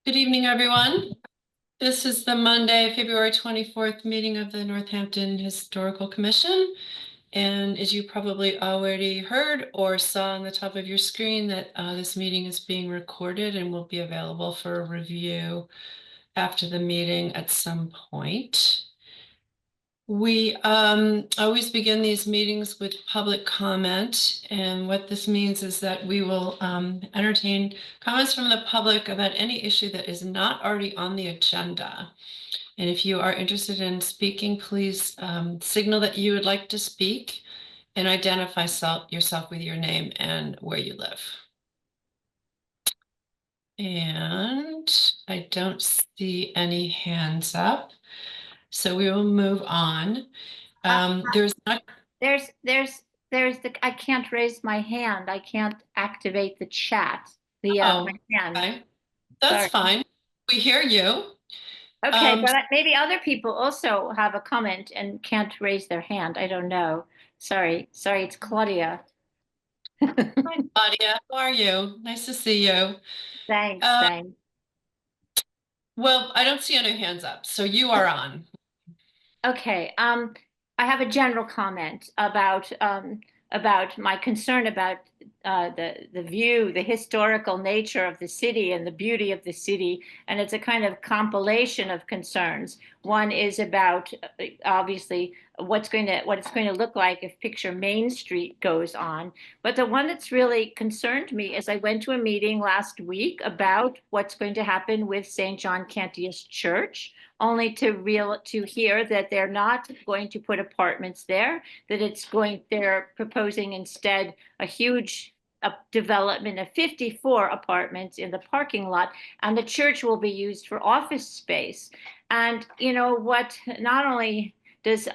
Good evening, everyone. This is the Monday, February 24th meeting of the Northampton Historical Commission. And as you probably already heard or saw on the top of your screen, that this meeting is being recorded and will be available for review after the meeting at some point. We always begin these meetings with public comment, and what this means is that we will entertain comments from the public about any issue that is not already on the agenda. And if you are interested in speaking, please signal that you would like to speak and identify yourself with your name and where you live. And I don't see any hands up, so we will move on. There's not. I can't raise my hand. I can't activate the chat. My hand. Okay. That's fine. We hear you. Okay, but maybe other people also have a comment and can't raise their hand. I don't know. Sorry, it's Claudia. Hi, Claudia. How are you? Nice to see you. Thanks. Well, I don't see any hands up, so you are on. Okay. I have a general comment about my concern about the historical nature of the city and the beauty of the city, and it's a kind of compilation of concerns. One is about obviously what it's going to look like if Picture Main Street goes on. But the one that's really concerned me is I went to a meeting last week about what's going to happen with St. John Cantius Church, only to hear that they're not going to put apartments there, that they're proposing instead a huge development of 54 apartments in the parking lot, and the church will be used for office space. And you know what, not only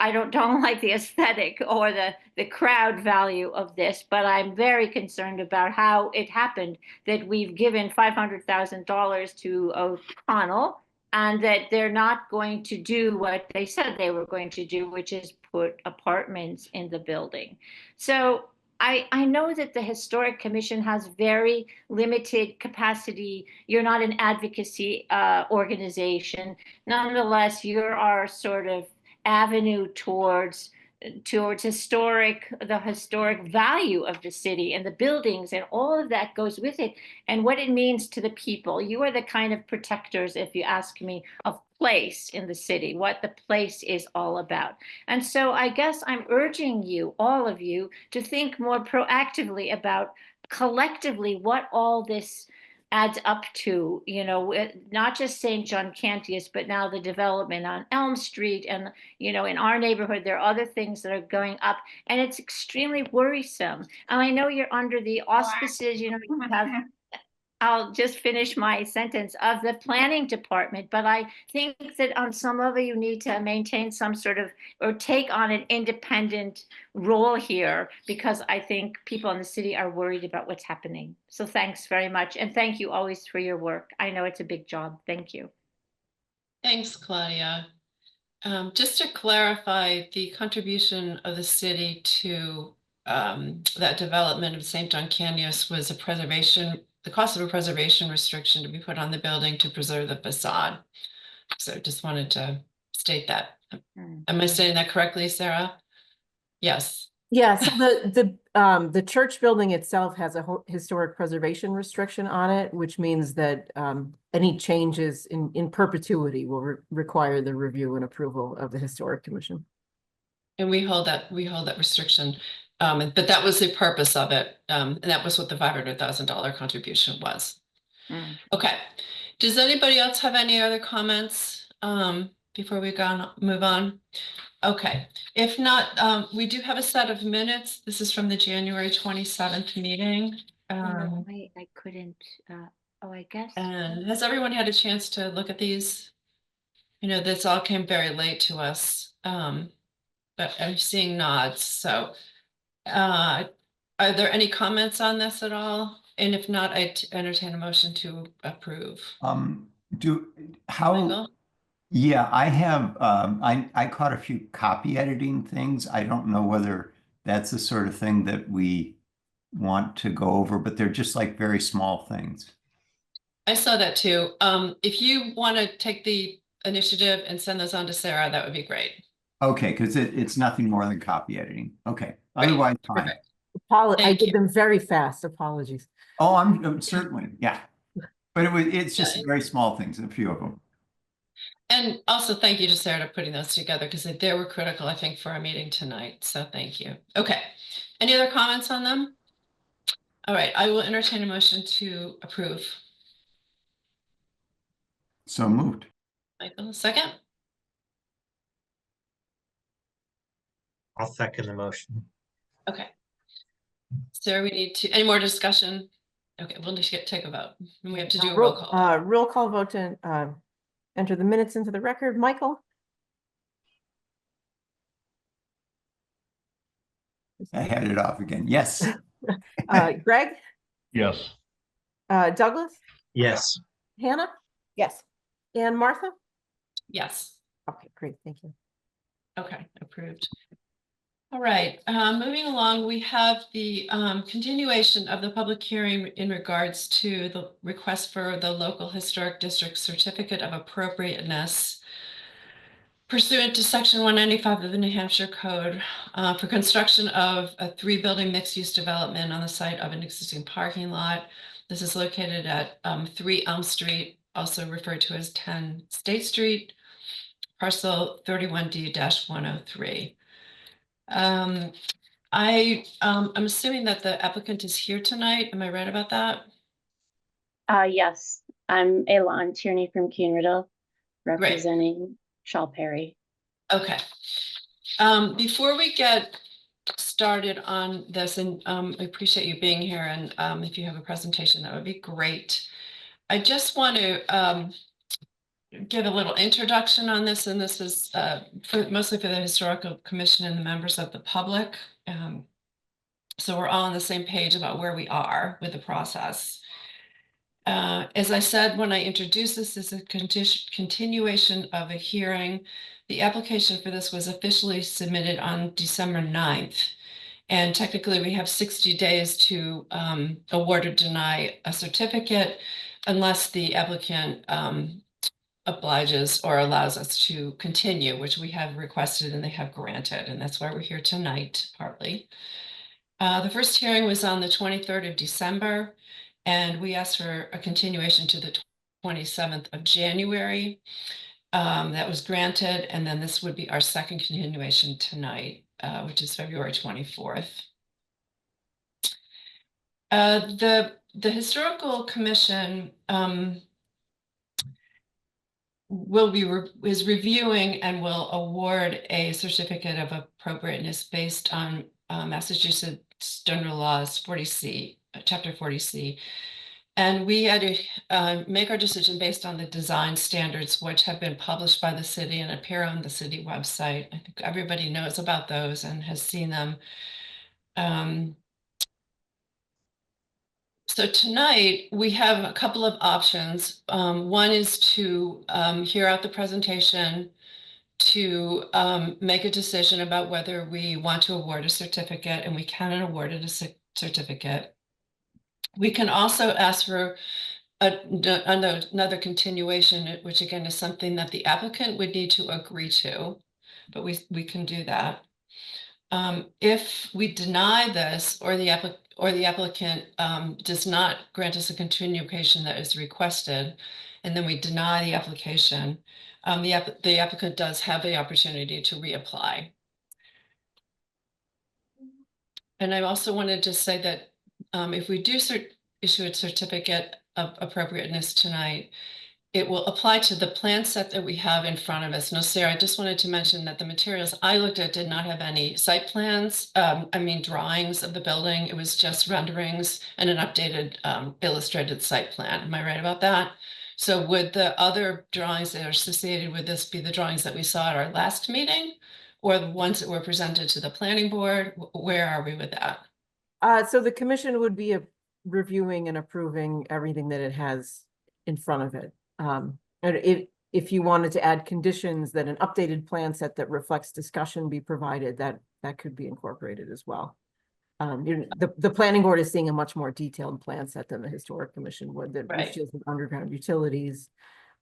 I don't like the aesthetic or the crowd value of this, but I'm very concerned about how it happened that we've given $500,000 to O'Connell, and that they're not going to do what they said they were going to do, which is put apartments in the building. So I know that the Historic Commission has very limited capacity. You're not an advocacy organization. Nonetheless, you're our sort of avenue towards the historic value of the city and the buildings and all of that goes with it and what it means to the people. You are the kind of protectors, if you ask me, of place in the city, what the place is all about. And so I guess I'm urging you, all of you, to think more proactively about collectively what all this adds up to, not just St. John Cantius, but now the development on Elm Street. And, in our neighborhood, there are other things that are going up, and it's extremely worrisome. And I know you're under the auspices, you have, I'll just finish my sentence, of the planning department, but I think that on some level you need to maintain some sort of, or take on an independent role here, because I think people in the city are worried about what's happening. So thanks very much. And thank you always for your work. I know it's a big job. Thank you. Thanks, Claudia. Just to clarify, the contribution of the city to that development of St. John Cantius was the cost of a preservation restriction to be put on the building to preserve the facade. So just wanted to state that. Am I saying that correctly, Sarah? Yes. Yeah, so the church building itself has a historic preservation restriction on it, which means that any changes in perpetuity will require the review and approval of the Historic Commission. And we hold that restriction, but that was the purpose of it, and that was what the $500,000 contribution was. Okay. Does anybody else have any other comments before we move on? Okay. If not, we do have a set of minutes. This is from the January 27th meeting. I couldn't. I guess. And has everyone had a chance to look at these? This all came very late to us, but I'm seeing nods. So are there any comments on this at all? And if not, I entertain a motion to approve. Michael? Yeah, I have, I caught a few copy editing things. I don't know whether that's the sort of thing that we want to go over, but they're just like very small things. I saw that too. If you want to take the initiative and send those on to Sarah, that would be great. Okay, because it's nothing more than copy editing. Okay, Great. otherwise fine. Perfect. I Thank did you. them very fast. Apologies. Oh, I'm certainly, yeah. But it's just Yeah. very small things, a few of them. And also thank you to Sarah for putting those together because they were critical, I think, for our meeting tonight. So thank you. Okay. Any other comments on them? All right, I will entertain a motion to approve. So moved. Michael, a second? I'll second the motion. Okay. Sarah, we need to, any more discussion? Okay, we'll just take a vote. And we have to do a roll call. Roll call vote to enter the minutes into the record. Michael? I had it off again. Yes. Greg? Yes. Douglas? Yes. Hannah? Yes. And Martha? Yes. Okay, great. Thank you. Okay, approved. All right, moving along, we have the continuation of the public hearing in regards to the request for the local historic district certificate of appropriateness pursuant to section 195 of the New Hampshire Code for construction of a 3-building mixed-use development on the site of an existing parking lot. This is located at 3 Elm Street, also referred to as 10 State Street, parcel 31D-103. I'm assuming that the applicant is here tonight. Am I right about that? Yes, I'm Elan Tierney from Keene Riddle, representing Shaw Perry. Okay. Before we get started on this, and I appreciate you being here, and if you have a presentation, that would be great. I just want to give a little introduction on this, and this is mostly for the Historical Commission and the members of the public. So we're all on the same page about where we are with the process. As I said, when I introduced this as a continuation of a hearing, the application for this was officially submitted on December 9th. And technically we have 60 days to award or deny a certificate unless the applicant obliges or allows us to continue, which we have requested and they have granted. And that's why we're here tonight, partly. The first hearing was on the 23rd of December, and we asked for a continuation to the 27th of January. That was granted, and then this would be our second continuation tonight, which is February 24th. The Historical Commission is reviewing and will award a certificate of appropriateness based on Massachusetts General Laws 40C, Chapter 40C. And we had to make our decision based on the design standards, which have been published by the city and appear on the city website. I think everybody knows about those and has seen them. So tonight we have a couple of options. One is to hear out the presentation, to make a decision about whether we want to award a certificate, and we can award it a certificate. We can also ask for another continuation, which again is something that the applicant would need to agree to, but we can do that. If we deny this or the applicant does not grant us a continuation that is requested, and then we deny the application, the applicant does have the opportunity to reapply. And I also wanted to say that if we do issue a certificate of appropriateness tonight, it will apply to the plan set that we have in front of us. Now, Sarah, I just wanted to mention that the materials I looked at did not have any site plans, drawings of the building. It was just renderings and an updated illustrated site plan. Am I right about that? So would the other drawings that are associated with this be the drawings that we saw at our last meeting, or the ones that were presented to the planning board? Where are we with that? So the commission would be reviewing and approving everything that it has in front of it. And if you wanted to add conditions that an updated plan set that reflects discussion be provided, that could be incorporated as well. The planning board is seeing a much more detailed plan set than the historic commission would, that Right. which deals with underground utilities.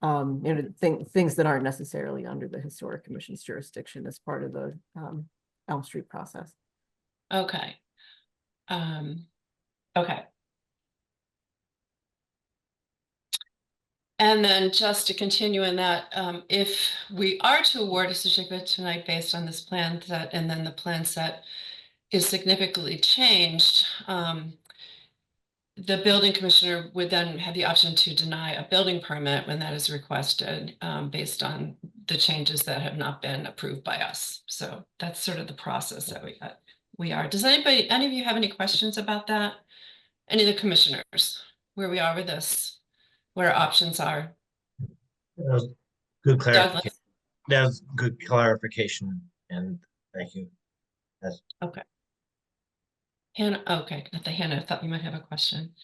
Things that aren't necessarily under the historic commission's jurisdiction as part of the Elm Street process. Okay. Okay. And then just to continue in that, if we are to award a certificate tonight based on this plan set, and then the plan set is significantly changed, the building commissioner would then have the option to deny a building permit when that is requested, based on the changes that have not been approved by us. So that's sort of the process that we are. Does any of you have any questions about that? Any of the commissioners, where we are with this, what our options are? That was good clarification. Douglas? That was good clarification, and thank you. That's Okay. Hannah, okay, Hannah, I thought you might have a question.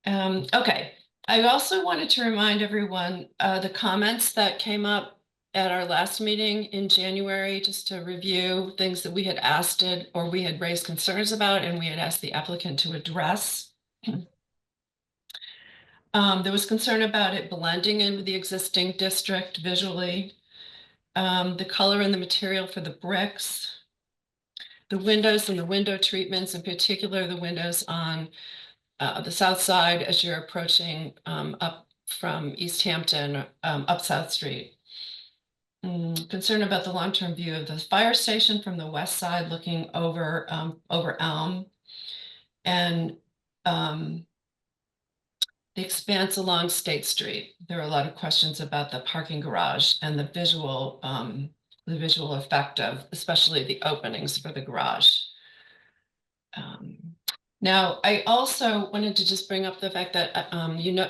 Okay, I also wanted to remind everyone the comments that came up at our last meeting in January, just to review things that we had asked it, or we had raised concerns about, and we had asked the applicant to address. There was concern about it blending in with the existing district visually, the color and the material for the bricks, the windows and the window treatments, in particular the windows on the south side as you're approaching up from East Hampton, up South Street. Concern about the long-term view of the fire station from the west side looking over Elm, and the expanse along State Street. There are a lot of questions about the parking garage and the visual effect of, especially the openings for the garage. Now, I also wanted to just bring up the fact that,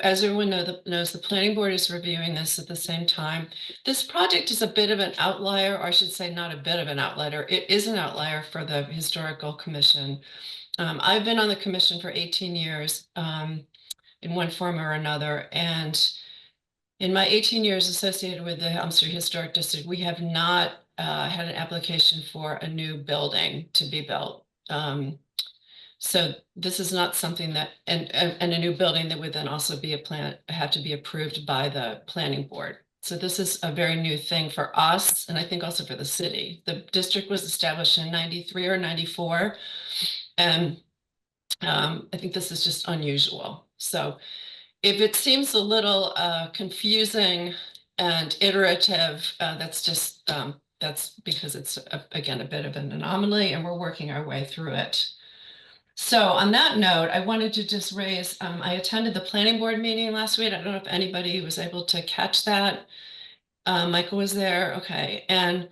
as everyone knows, the planning board is reviewing this at the same time. This project is a bit of an outlier, or I should say not a bit of an outlier. It is an outlier for the historical commission. I've been on the commission for 18 years in one form or another. And in my 18 years associated with the Elm Street Historic District, we have not had an application for a new building to be built. So this is not something that, and a new building that would then also be have to be approved by the planning board. So this is a very new thing for us, and I think also for the city. The district was established in 93 or 94, and I think this is just unusual. So if it seems a little confusing and iterative, that's just, that's because it's, again, a bit of an anomaly, and we're working our way through it. So on that note, I wanted to just raise, I attended the planning board meeting last week. I don't know if anybody was able to catch that. Michael was there, okay. And,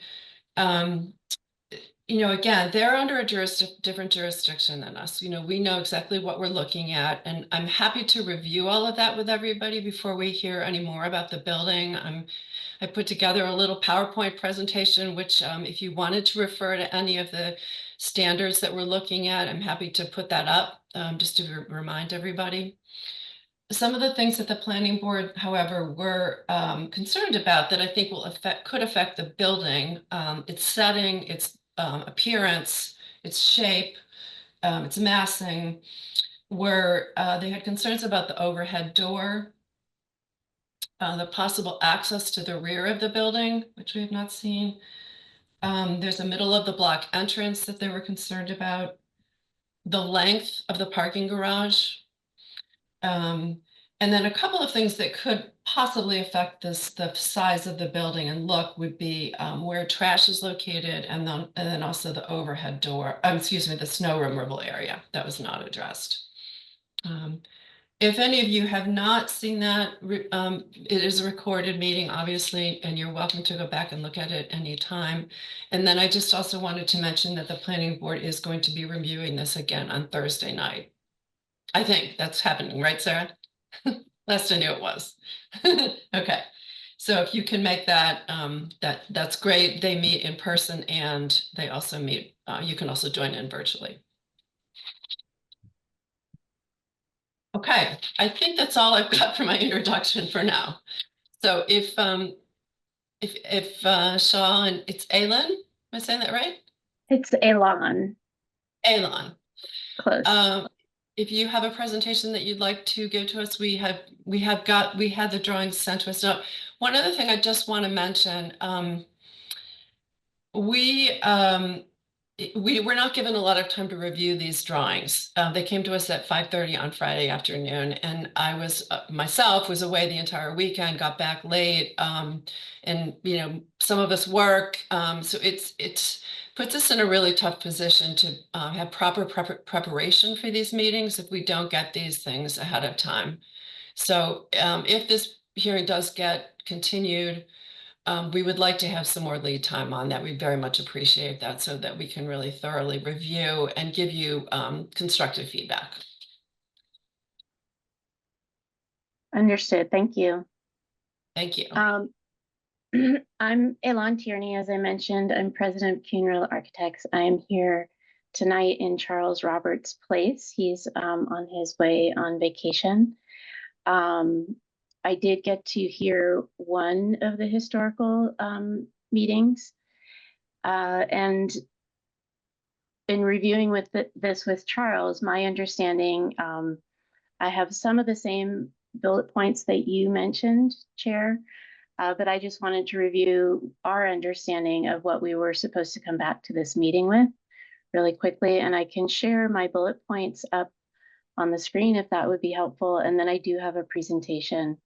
again, they're under a different jurisdiction than us. We know exactly what we're looking at, and I'm happy to review all of that with everybody before we hear any more about the building. I put together a little PowerPoint presentation, which if you wanted to refer to any of the standards that we're looking at, I'm happy to put that up just to remind everybody. Some of the things that the planning board, however, were concerned about that I think could affect the building, its setting, its appearance, its shape, its massing, were they had concerns about the overhead door, the possible access to the rear of the building, which we have not seen. There's a middle of the block entrance that they were concerned about, the length of the parking garage. And then a couple of things that could possibly affect the size of the building and look would be where trash is located, and then also the overhead door, the snow removal area that was not addressed. If any of you have not seen that, it is a recorded meeting, obviously, and you're welcome to go back and look at it anytime. And then I just also wanted to mention that the planning board is going to be reviewing this again on Thursday night. I think that's happening, right, Sarah? Last I knew it was. Okay, so if you can make that, that's great. They meet in person, and they also meet, you can also join in virtually. Okay, I think that's all I've got for my introduction for now. So if Shaw, and it's Aylin, am I saying that right? It's Elon. Alon. Close. If you have a presentation that you'd like to give to us, we had the drawings sent to us. Now, one other thing I just want to mention, we were not given a lot of time to review these drawings. They came to us at 5:30 on Friday afternoon, and I was myself was away the entire weekend, got back late, and some of us work, so it puts us in a really tough position to have proper preparation for these meetings if we don't get these things ahead of time. So if this hearing does get continued, we would like to have some more lead time on that. We very much appreciate that so that we can really thoroughly review and give you constructive feedback. Understood. Thank you. Thank you. I'm Elon Tierney, as I mentioned. I'm president of Cunrill Architects. I'm here tonight in Charles Roberts' place. He's on his way on vacation. I did get to hear one of the historical meetings, and in reviewing this with Charles, my understanding, I have some of the same bullet points that you mentioned, Chair, but I just wanted to review our understanding of what we were supposed to come back to this meeting with really quickly, and I can share my bullet points up on the screen if that would be helpful. And then I do have a presentation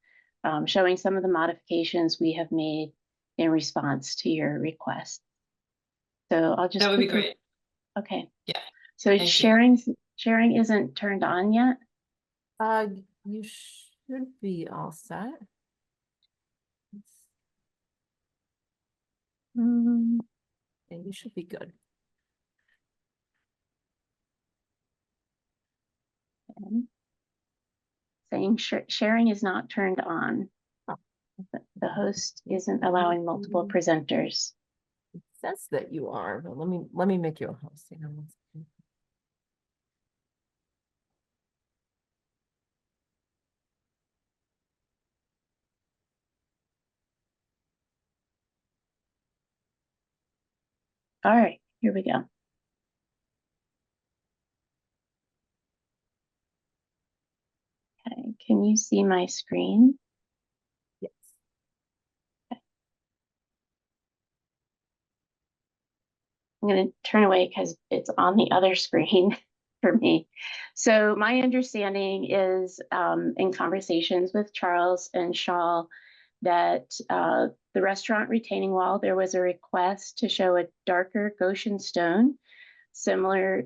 showing some of the modifications we have made in response to your request. So I'll just— That would be great. Okay. Yeah. So Thank sharing isn't turned on yet? You should be all set. Mm, And you should be good. okay. Saying sharing is not turned on. Oh. The host isn't allowing multiple presenters. It says that you are, but let me make you a host. Hang on one second. All right, here we go. Okay, can you see my screen? Yes. I'm going to turn away because it's on the other screen for me. So my understanding is in conversations with Charles and Shaw that the restaurant retaining wall, there was a request to show a darker Goshen stone, similar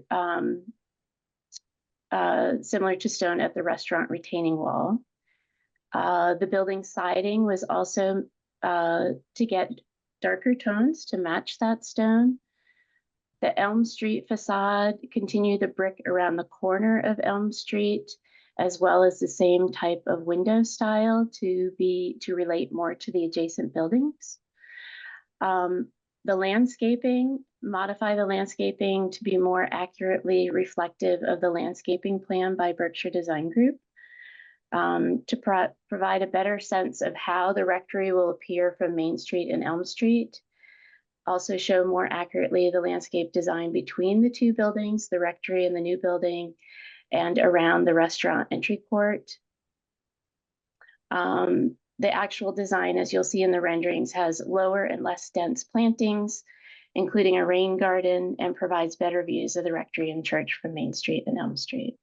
to stone at the restaurant retaining wall. The building siding was also to get darker tones to match that stone. The Elm Street facade continued the brick around the corner of Elm Street, as well as the same type of window style to relate more to the adjacent buildings. The landscaping, modify the landscaping to be more accurately reflective of the landscaping plan by Berkshire Design Group, to provide a better sense of how the rectory will appear from Main Street and Elm Street. Also show more accurately the landscape design between the two buildings, the rectory and the new building, and around the restaurant entry court. The actual design, as you'll see in the renderings, has lower and less dense plantings, including a rain garden, and provides better views of the rectory and church from Main Street and Elm Street.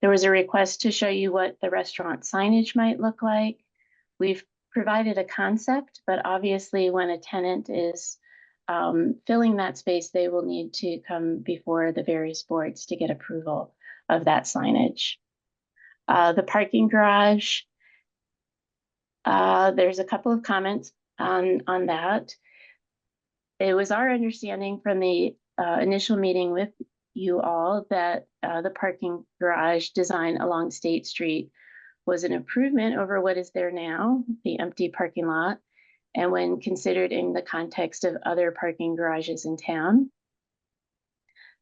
There was a request to show you what the restaurant signage might look like. We've provided a concept, but obviously when a tenant is filling that space, they will need to come before the various boards to get approval of that signage. The parking garage, there's a couple of comments on that. It was our understanding from the initial meeting with you all that the parking garage design along State Street was an improvement over what is there now, the empty parking lot, and when considered in the context of other parking garages in town.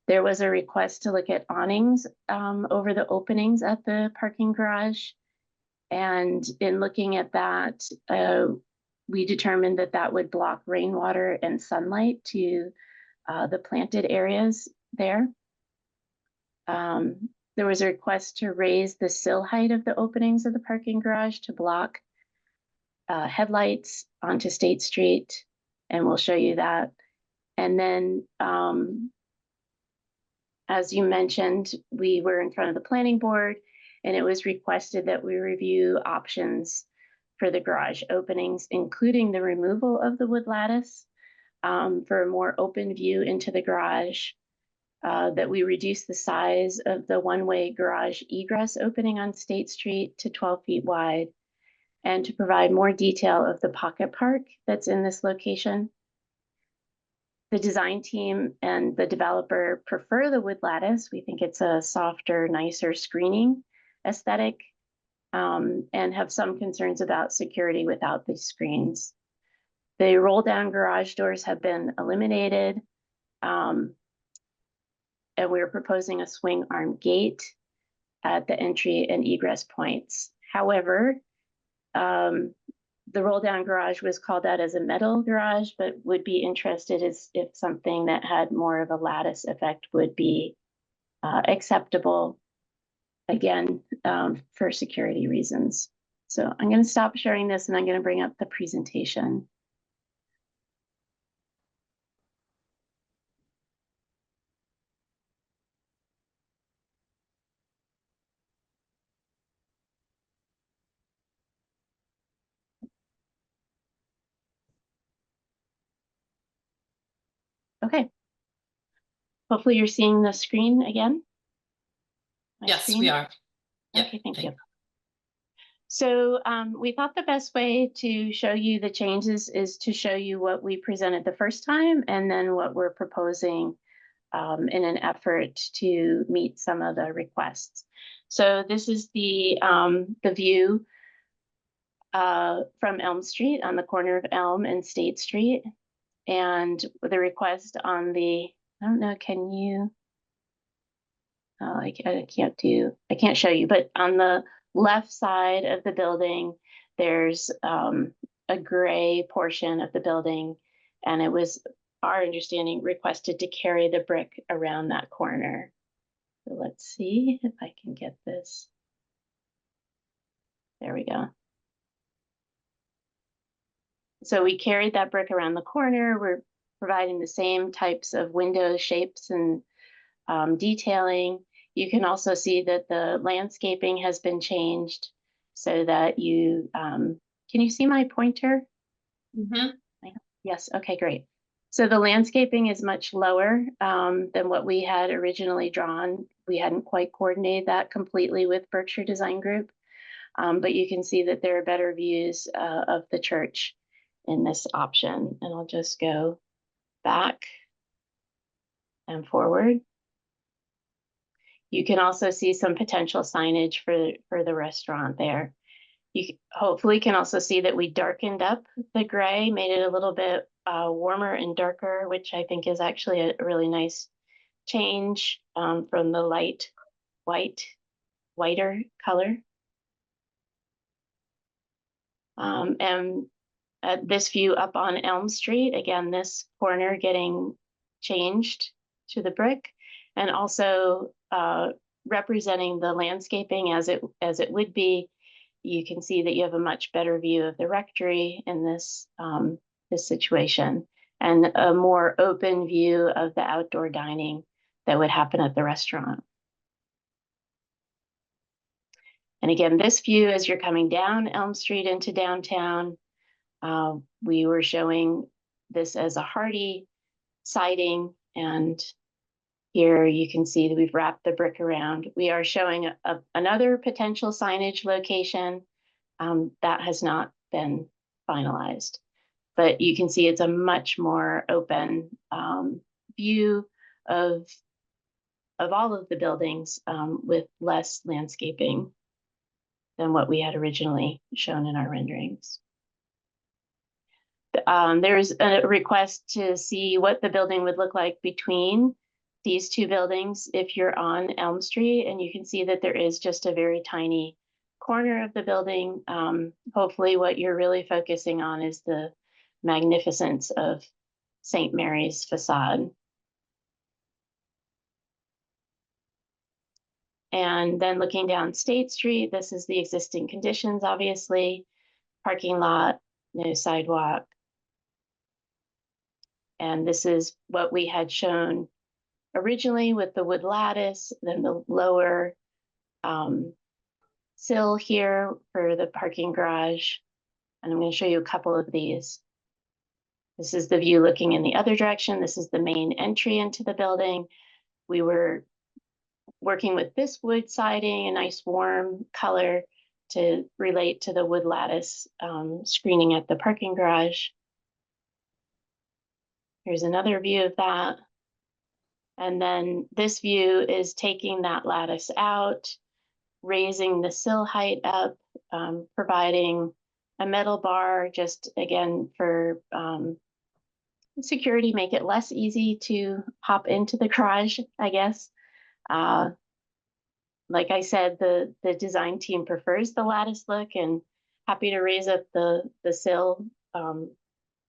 There was a request to look at awnings over the openings at the parking garage. And in looking at that, we determined that that would block rainwater and sunlight to the planted areas there. There was a request to raise the sill height of the openings of the parking garage to block headlights onto State Street, and we'll show you that. And then, as you mentioned, we were in front of the planning board, and it was requested that we review options for the garage openings, including the removal of the wood lattice for a more open view into the garage, that we reduce the size of the one-way garage egress opening on State Street to 12 feet wide, and to provide more detail of the pocket park that's in this location. The design team and the developer prefer the wood lattice. We think it's a softer, nicer screening aesthetic, and have some concerns about security without the screens. The roll-down garage doors have been eliminated, and we're proposing a swing arm gate at the entry and egress points. However, the roll-down garage was called out as a metal garage, but would be interested if something that had more of a lattice effect would be acceptable, again, for security reasons. So I'm going to stop sharing this, and I'm going to bring up the presentation. Okay. Hopefully you're seeing the screen again. My Yes, screen? we are. Yeah, Okay, thank you. So we thought the best way to show you the changes is to show you what we presented the first time, and then what we're proposing in an effort to meet some of the requests. So this is the view from Elm Street on the corner of Elm and State Street. And the request on the, I don't know, can you? I can't show you, but on the left side of the building, there's a gray portion of the building, and it was our understanding requested to carry the brick around that corner. So let's see if I can get this. There we go. So we carried that brick around the corner. We're providing the same types of window shapes and detailing. You can also see that the landscaping has been changed so that you, can you see my pointer? Mhm. Yes, okay, great. So the landscaping is much lower than what we had originally drawn. We hadn't quite coordinated that completely with Berkshire Design Group, but you can see that there are better views of the church in this option. And I'll just go back and forward. You can also see some potential signage for the restaurant there. You hopefully can also see that we darkened up the gray, made it a little bit warmer and darker, which I think is actually a really nice change from the light whiter color. And this view up on Elm Street, again, this corner getting changed to the brick, and also representing the landscaping as it would be. You can see that you have a much better view of the rectory in this this situation, and a more open view of the outdoor dining that would happen at the restaurant. And again, this view as you're coming down Elm Street into downtown, we were showing this as a hardy siding, and here you can see that we've wrapped the brick around. We are showing another potential signage location that has not been finalized, but you can see it's a much more open view of all of the buildings with less landscaping than what we had originally shown in our renderings. There's a request to see what the building would look like between these two buildings if you're on Elm Street, and you can see that there is just a very tiny corner of the building. Hopefully what you're really focusing on is the magnificence of St. Mary's facade. And then looking down State Street, this is the existing conditions, obviously. Parking lot, no sidewalk. And this is what we had shown originally with the wood lattice, then the lower sill here for the parking garage. And I'm going to show you a couple of these. This is the view looking in the other direction. This is the main entry into the building. We were working with this wood siding, a nice warm color to relate to the wood lattice screening at the parking garage. Here's another view of that. And then this view is taking that lattice out, raising the sill height up, providing a metal bar just again for security, make it less easy to hop into the garage, I guess. Like I said, the design team prefers the lattice look and happy to raise up the sill.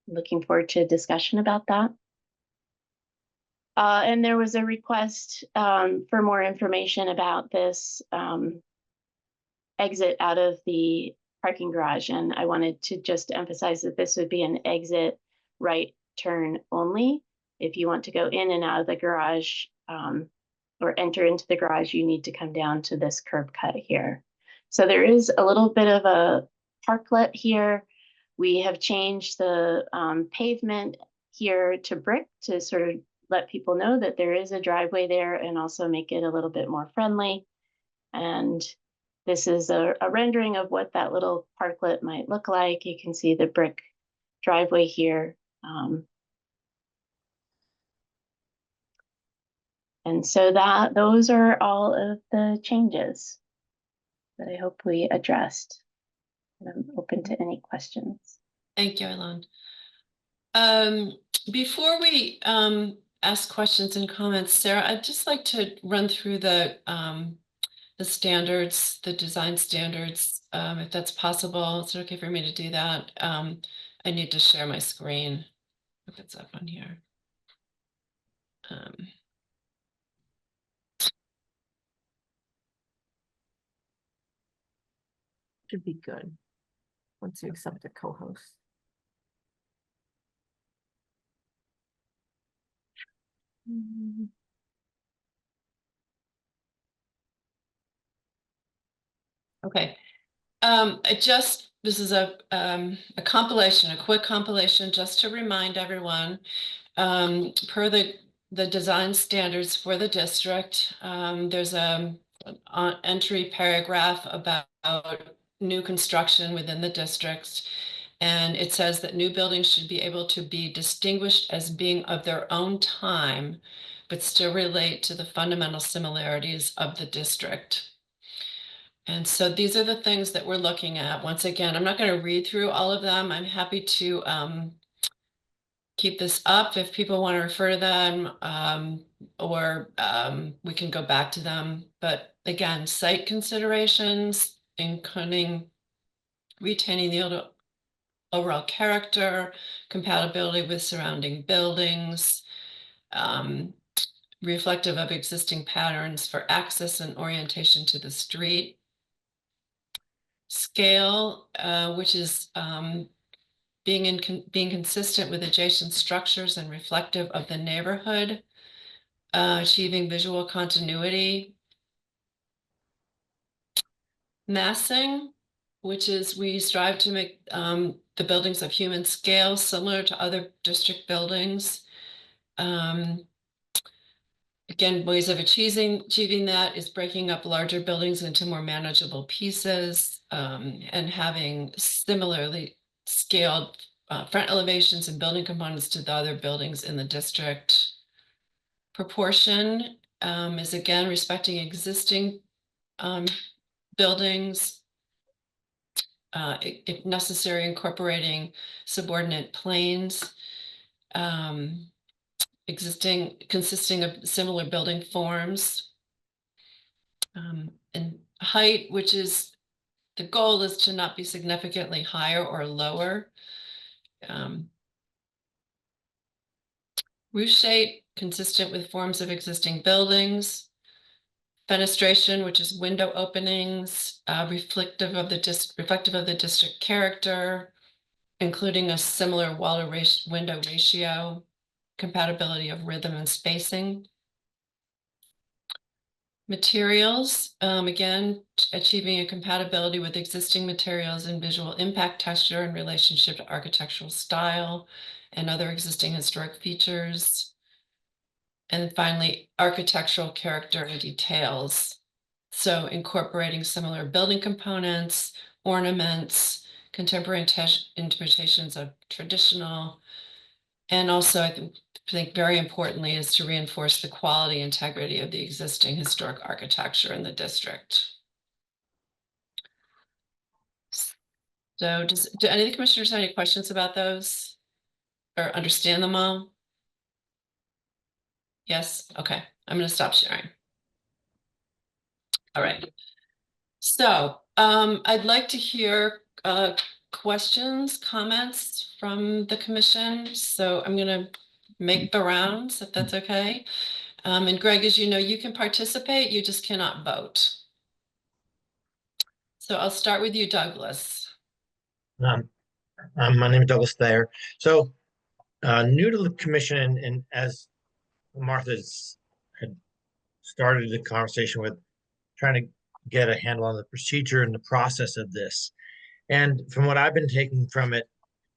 Looking forward to a discussion about that. And there was a request for more information about this exit out of the parking garage. And I wanted to just emphasize that this would be an exit right turn only. If you want to go in and out of the garage or enter into the garage, you need to come down to this curb cut here. So there is a little bit of a parklet here. We have changed the pavement here to brick to sort of let people know that there is a driveway there and also make it a little bit more friendly. And this is a rendering of what that little parklet might look like. You can see the brick driveway here. And so those are all of the changes that I hope we addressed. And I'm open to any questions. Thank you, Eileen. Before we ask questions and comments, Sarah, I'd just like to run through the standards, the design standards, if that's possible. Is it okay for me to do that? I need to share my screen if it's up on here. Should be good. Once you accept a co-host. Okay. This is a compilation, a quick compilation, just to remind everyone, per the design standards for the district, there's an entry paragraph about new construction within the district. And it says that new buildings should be able to be distinguished as being of their own time, but still relate to the fundamental similarities of the district. And so these are the things that we're looking at. Once again, I'm not going to read through all of them. I'm happy to keep this up if people want to refer to them, or we can go back to them. But again, site considerations, including retaining the overall character, compatibility with surrounding buildings, reflective of existing patterns for access and orientation to the street. Scale, which is being consistent with adjacent structures and reflective of the neighborhood, achieving visual continuity. Massing, which is we strive to make the buildings of human scale similar to other district buildings. Again, ways of achieving that is breaking up larger buildings into more manageable pieces, and having similarly scaled front elevations and building components to the other buildings in the district. Proportion is again respecting existing buildings, if necessary, incorporating subordinate planes, consisting of similar building forms, and height, which is the goal is to not be significantly higher or lower. Roof shape consistent with forms of existing buildings. Fenestration, which is window openings, reflective of the district character, including a similar window ratio, compatibility of rhythm and spacing. Materials, again, achieving a compatibility with existing materials and visual impact, texture, in relationship to architectural style and other existing historic features. And finally, architectural character and details. So incorporating similar building components, ornaments, contemporary interpretations of traditional. And also, I think very importantly is to reinforce the quality, integrity of the existing historic architecture in the district. So do any of the commissioners have any questions about those or understand them all? Yes, okay, I'm going to stop sharing. All right. So I'd like to hear questions, comments from the commission. So I'm going to make the rounds, if that's okay. And Greg, as you know, you can participate, you just cannot vote. So I'll start with you, Douglas. My name is Douglas Thayer. So new to the commission, and as Martha's had started the conversation with trying to get a handle on the procedure and the process of this. And from what I've been taking from it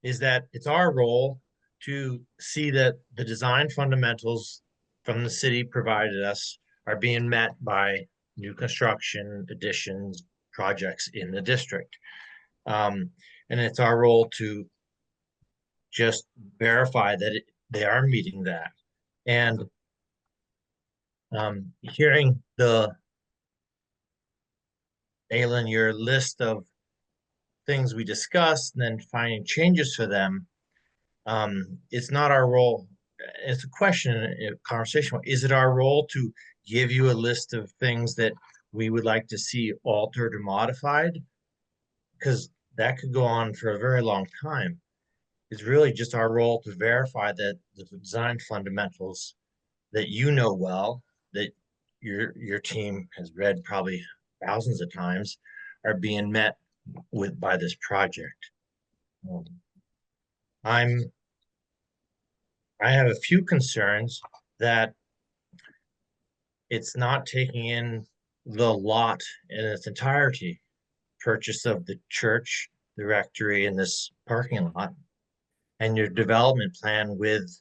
is that it's our role to see that the design fundamentals from the city provided us are being met by new construction, additions, projects in the district. And it's our role to just verify that they are meeting that. And hearing Aylin, your list of things we discussed and then finding changes for them, it's not our role. It's a question, a conversation. Is it our role to give you a list of things that we would like to see altered or modified? Because that could go on for a very long time. It's really just our role to verify that the design fundamentals that you know well, that your team has read probably thousands of times, are being met with by this project. I have a few concerns that it's not taking in the lot in its entirety, purchase of the church, the rectory, and this parking lot, and your development plan with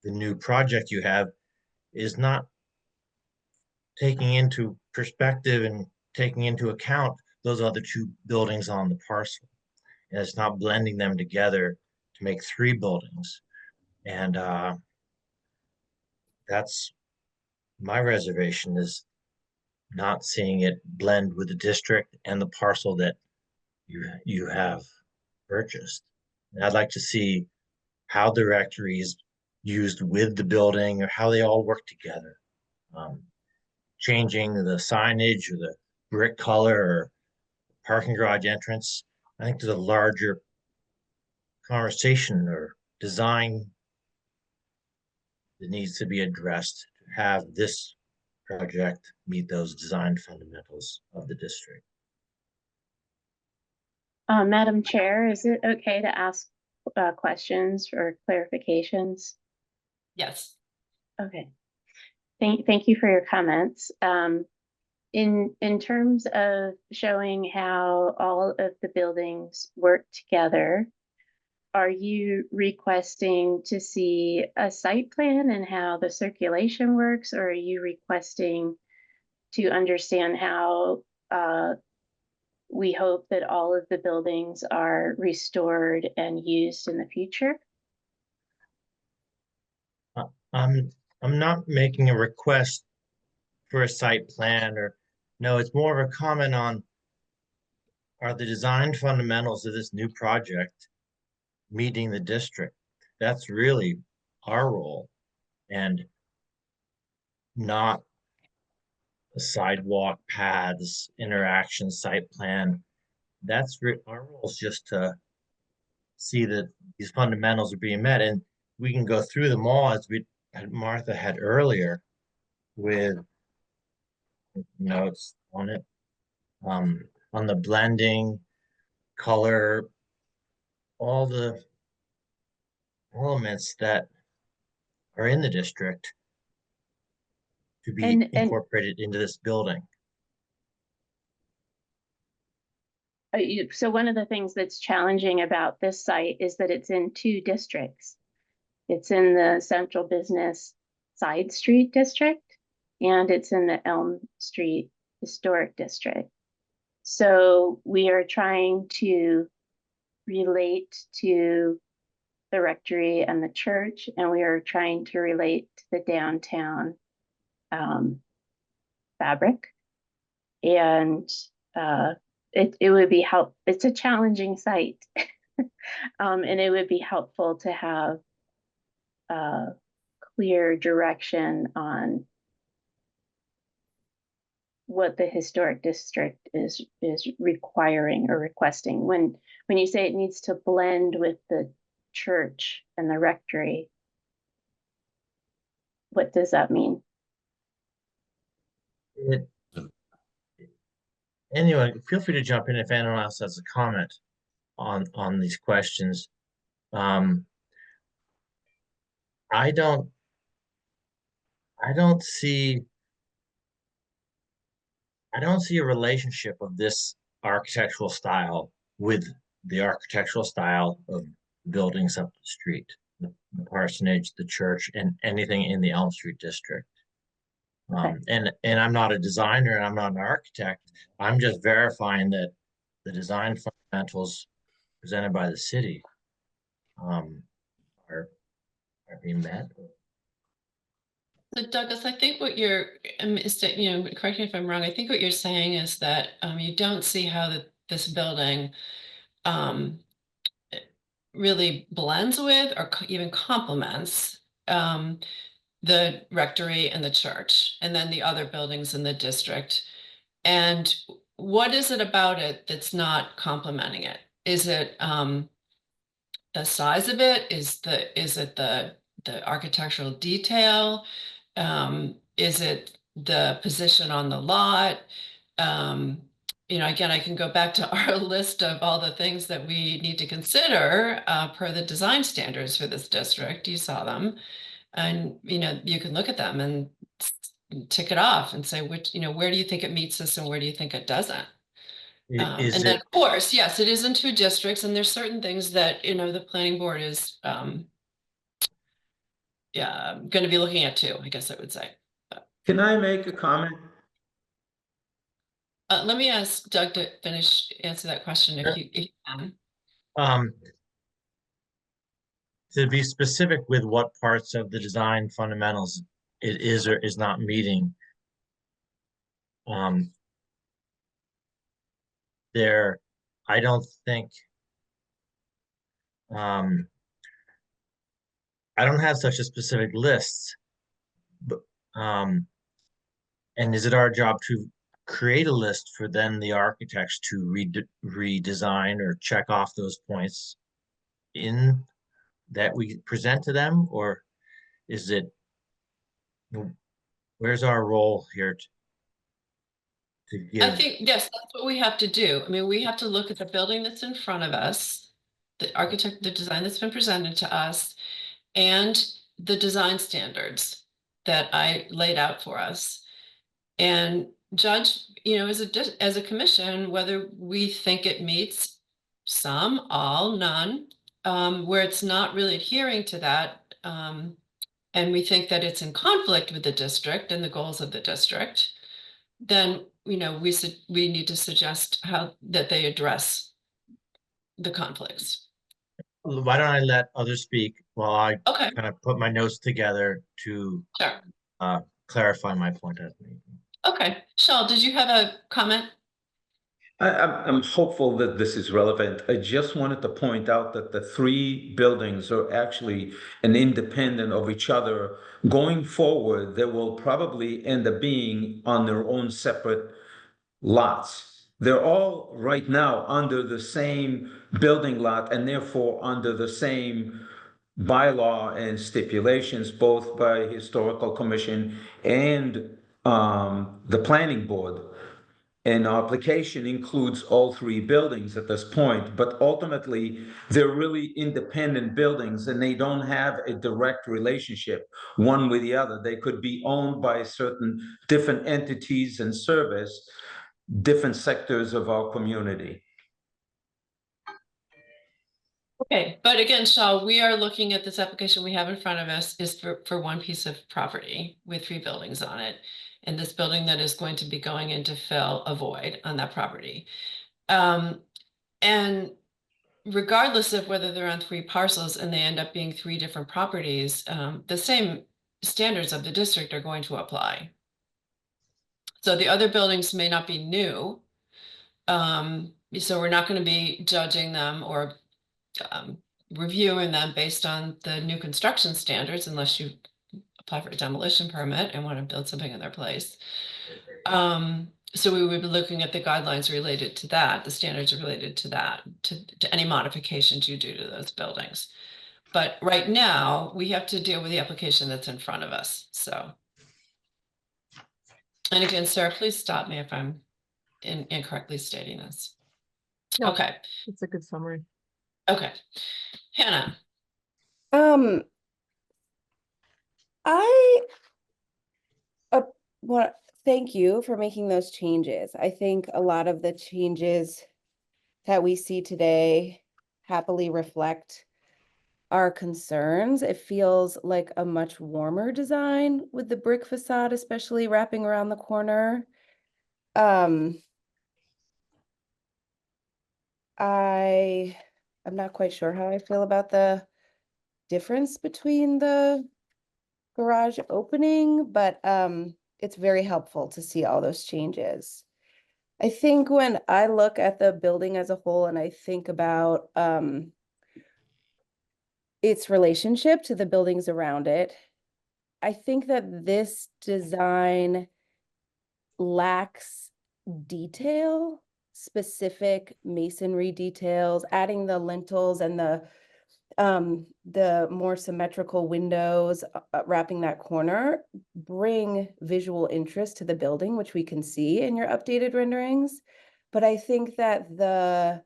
the new project you have is not taking into perspective and taking into account those other two buildings on the parcel. And it's not blending them together to make three buildings. And that's my reservation, is not seeing it blend with the district and the parcel that you have purchased. And I'd like to see how the rectory is used with the building, or how they all work together. Changing the signage or the brick color or parking garage entrance, I think there's a larger conversation or design that needs to be addressed to have this project meet those design fundamentals of the district. Madam Chair, is it okay to ask questions or clarifications? Yes. Okay. Thank you for your comments. In terms of showing how all of the buildings work together, are you requesting to see a site plan and how the circulation works, or are you requesting to understand how we hope that all of the buildings are restored and used in the future? I'm not making a request for a site plan, or no, it's more of a comment on, are the design fundamentals of this new project meeting the district? That's really our role, and not a sidewalk, paths, interaction, site plan. That's our role, is just to see that these fundamentals are being met, and we can go through them all as Martha had earlier, with notes on it. On the blending, color, all the elements that are in the district to be And incorporated into this building. so one of the things that's challenging about this site is that it's in two districts. It's in the Central Business Side Street District, and it's in the Elm Street Historic District. So we are trying to relate to the rectory and the church, and we are trying to relate to the downtown fabric. And it would be it's a challenging site. And it would be helpful to have clear direction on what the historic district is requiring or requesting. When you say it needs to blend with the church and the rectory, what does that mean? Anyway, feel free to jump in if anyone else has a comment on these questions. I don't see a relationship of this architectural style with the architectural style of buildings up the street, the parsonage, the church, and anything in the Elm Street district. And I'm not a designer and I'm not an architect. I'm just verifying that the design fundamentals presented by the city are being met. So Douglas, I think what you're, correct me if I'm wrong, I think what you're saying is that you don't see how this building really blends with or even complements the rectory and the church, and then the other buildings in the district. And what is it about it that's not complementing it? Is it the size of it? Is it the architectural detail? Is it the position on the lot? Again, I can go back to our list of all the things that we need to consider per the design standards for this district. You saw them. And, you can look at them and tick it off and say, where do you think it meets this and where do you think it doesn't? And then, of course, yes, it is in two districts, and there's certain things that, the planning board is going to be looking at too, I guess I would say. Can I make a comment? Let me ask Doug to answer that question if you can. To be specific with what parts of the design fundamentals it is or is not meeting. I don't think I don't have such a specific list, but and is it our job to create a list for then the architects to redesign or check off those points in that we present to them, or is it, where's our role here to give? I think, yes, that's what we have to do. I mean, we have to look at the building that's in front of us, the design that's been presented to us, and the design standards that I laid out for us. And judge, as a commission, whether we think it meets some, all, none, where it's not really adhering to that. And we think that it's in conflict with the district and the goals of the district, then, we need to suggest how that they address the conflicts. Why don't I let others speak while I Okay, kind of put my notes together to sure. clarify my point as making. Okay, Shal, did you have a comment? I'm hopeful that this is relevant. I just wanted to point out that the three buildings are actually an independent of each other. Going forward, they will probably end up being on their own separate lots. They're all right now under the same building lot and therefore under the same bylaw and stipulations, both by historical commission and the planning board. And our application includes all three buildings at this point, but ultimately they're really independent buildings and they don't have a direct relationship one with the other. They could be owned by certain different entities and service different sectors of our community. Okay, but again, Shaw, we are looking at this application we have in front of us is for one piece of property with 3 buildings on it. And this building that is going to be going in to fill a void on that property. And regardless of whether they're on 3 parcels and they end up being 3 different properties, the same standards of the district are going to apply. So the other buildings may not be new. So we're not going to be judging them or reviewing them based on the new construction standards unless you apply for a demolition permit and want to build something in their place. So we would be looking at the guidelines related to that, the standards related to that, to any modifications you do to those buildings. But right now, we have to deal with the application that's in front of us, so. And again, Sarah, please stop me if I'm incorrectly stating this. No. Okay, It's a good summary. okay. Hannah, I want thank you for making those changes. I think a lot of the changes that we see today happily reflect our concerns. It feels like a much warmer design with the brick facade, especially wrapping around the corner. I'm not quite sure how I feel about the difference between the garage opening, but it's very helpful to see all those changes. I think when I look at the building as a whole and I think about its relationship to the buildings around it, I think that this design lacks detail, specific masonry details, adding the lintels and the more symmetrical windows wrapping that corner bring visual interest to the building, which we can see in your updated renderings. But I think that the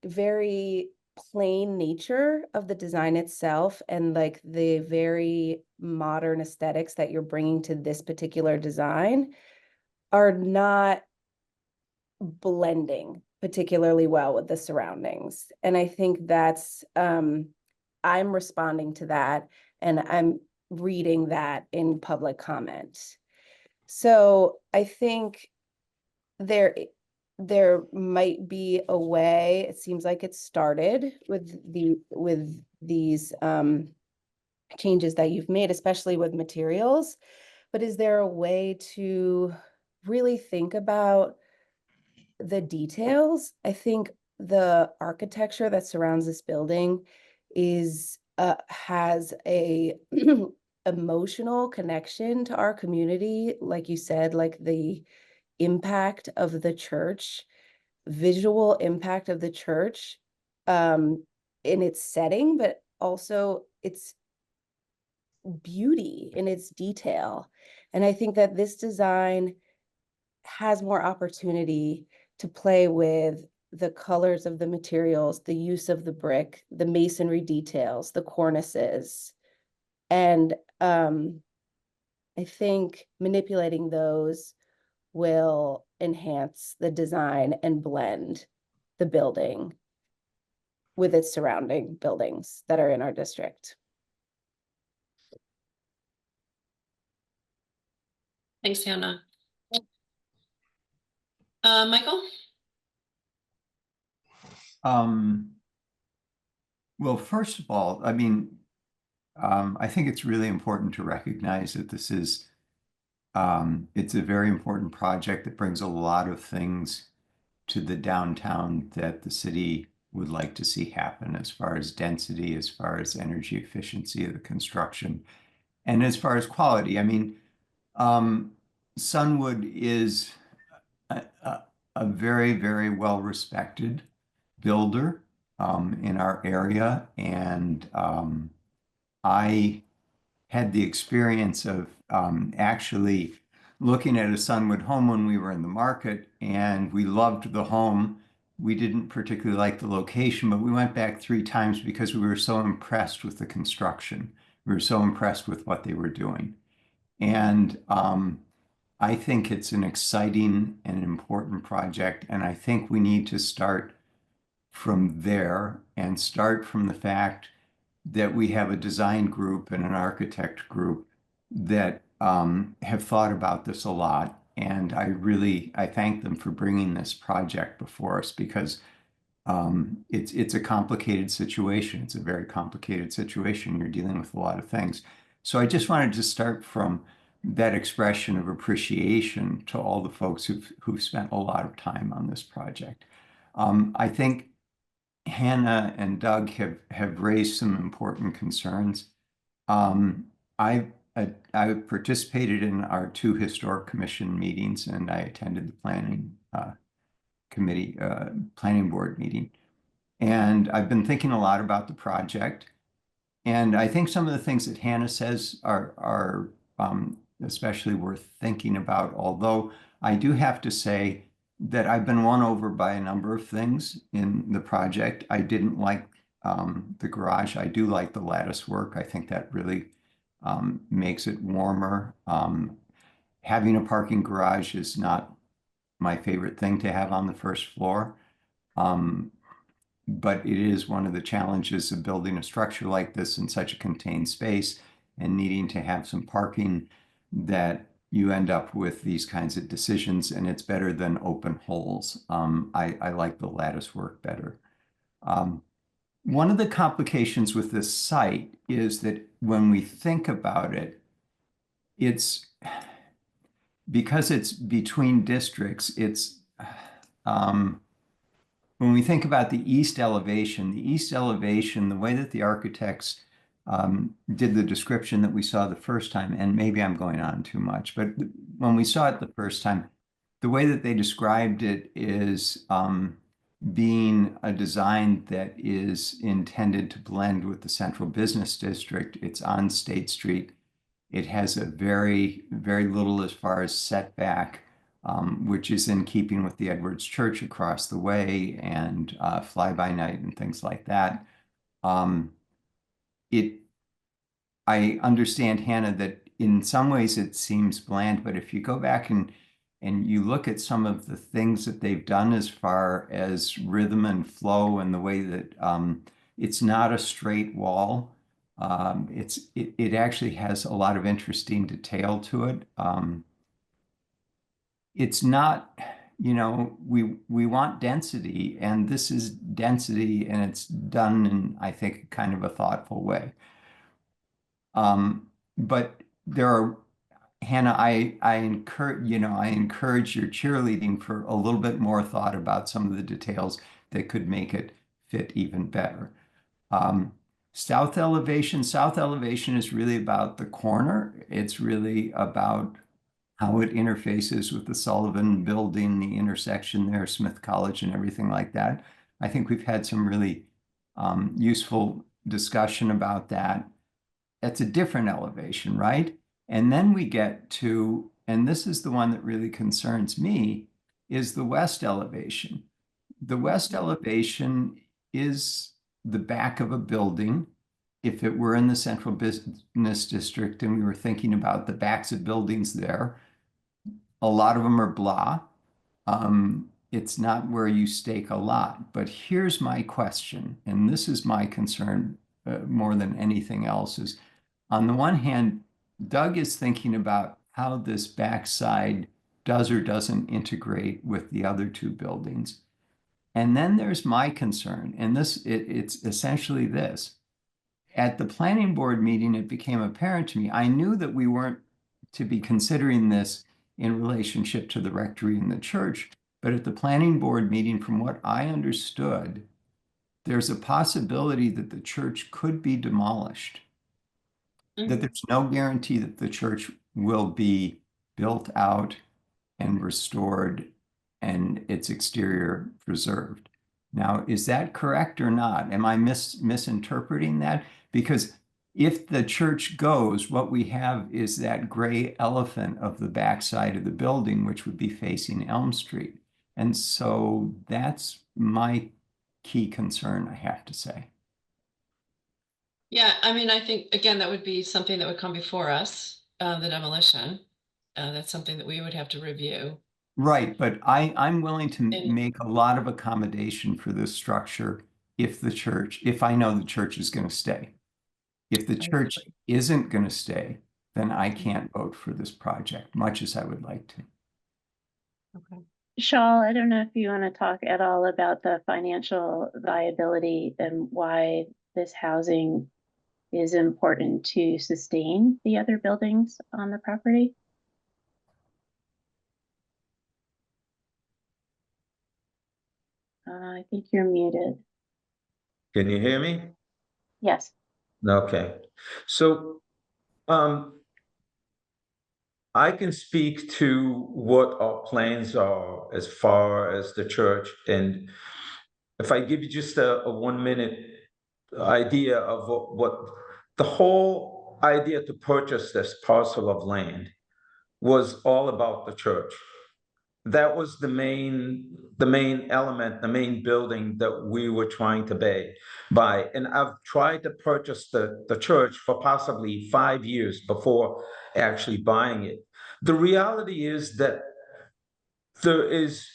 very plain nature of the design itself and like the very modern aesthetics that you're bringing to this particular design are not blending particularly well with the surroundings. And I think that's I'm responding to that and I'm reading that in public comment. So I think there might be a way, it seems like it started with these changes that you've made, especially with materials, but is there a way to really think about the details? I think the architecture that surrounds this building is has a emotional connection to our community, like you said, like the impact of the church, visual impact of the church in its setting, but also its beauty in its detail. And I think that this design has more opportunity to play with the colors of the materials, the use of the brick, the masonry details, the cornices. And I think manipulating those will enhance the design and blend the building with its surrounding buildings that are in our district. thanks, Hannah. Michael? Well, first of all, I mean, I think it's really important to recognize that this is, it's a very important project that brings a lot of things to the downtown that the city would like to see happen as far as density, as far as energy efficiency of the construction, and as far as quality. I mean, Sunwood is a very, very well-respected builder in our area, and I had the experience of actually looking at a Sunwood home when we were in the market, and we loved the home. We didn't particularly like the location, but we went back 3 times because we were so impressed with the construction. We were so impressed with what they were doing. And I think it's an exciting and important project, and I think we need to start from there and start from the fact that we have a design group and an architect group that have thought about this a lot. And I thank them for bringing this project before us because it's a complicated situation. It's a very complicated situation. You're dealing with a lot of things. So I just wanted to start from that expression of appreciation to all the folks who've spent a lot of time on this project. I think Hannah and Doug have raised some important concerns. I've participated in our 2 historic commission meetings, and I attended the planning board meeting. And I've been thinking a lot about the project. And I think some of the things that Hannah says are especially worth thinking about, although I do have to say that I've been won over by a number of things in the project. I didn't like the garage. I do like the lattice work. I think that really makes it warmer. Having a parking garage is not my favorite thing to have on the first floor. But it is one of the challenges of building a structure like this in such a contained space and needing to have some parking that you end up with these kinds of decisions, and it's better than open holes. I like the lattice work better. One of the complications with this site is that when we think about it, because it's between districts, when we think about the east elevation, the way that the architects did the description that we saw the first time, and maybe I'm going on too much, but when we saw it the first time, the way that they described it is being a design that is intended to blend with the central business district. It's on State Street. It has a very, very little as far as setback, which is in keeping with the Edwards Church across the way and fly-by-night and things like that. I understand, Hannah, that in some ways it seems bland, but if you go back and you look at some of the things that they've done as far as rhythm and flow and the way that it's not a straight wall, it actually has a lot of interesting detail to it. It's not, we want density, and this is density, and it's done in, I think, kind of a thoughtful way. But there are, Hannah, I encourage your cheerleading for a little bit more thought about some of the details that could make it fit even better. South elevation is really about the corner. It's really about how it interfaces with the Sullivan building, the intersection there, Smith College, and everything like that. I think we've had some really useful discussion about that. That's a different elevation, right? And then we get to, and this is the one that really concerns me, is the west elevation. The west elevation is the back of a building. If it were in the central business district and we were thinking about the backs of buildings there, a lot of them are blah. It's not where you stake a lot. But here's my question, and this is my concern more than anything else, is on the one hand, Doug is thinking about how this backside does or doesn't integrate with the other 2 buildings. And then there's my concern, and it's essentially this. At the planning board meeting, it became apparent to me, I knew that we weren't to be considering this in relationship to the rectory and the church, but at the planning board meeting, from what I understood, there's a possibility that the church could be demolished. That there's no guarantee that the church will be built out and restored and its exterior preserved. Now, is that correct or not? Am I misinterpreting that? Because if the church goes, what we have is that gray elephant of the backside of the building, which would be facing Elm Street. And so that's my key concern, I have to say. Yeah, I mean, I think, again, that would be something that would come before us, the demolition. That's something that we would have to review. Right, but I'm willing to And- make a lot of accommodation for this structure if I know the church is going to stay. If the church isn't going to stay, then I can't vote for this project, much as I would like to. Okay. Shawl, I don't know if you want to talk at all about the financial viability and why this housing is important to sustain the other buildings on the property. I think you're muted. Can you hear me? Yes. Okay, so I can speak to what our plans are as far as the church, and if I give you just a 1 minute idea of what the whole idea to purchase this parcel of land was all about the church. That was the main element, the main building that we were trying to buy. And I've tried to purchase the church for possibly 5 years before actually buying it. The reality is that there is,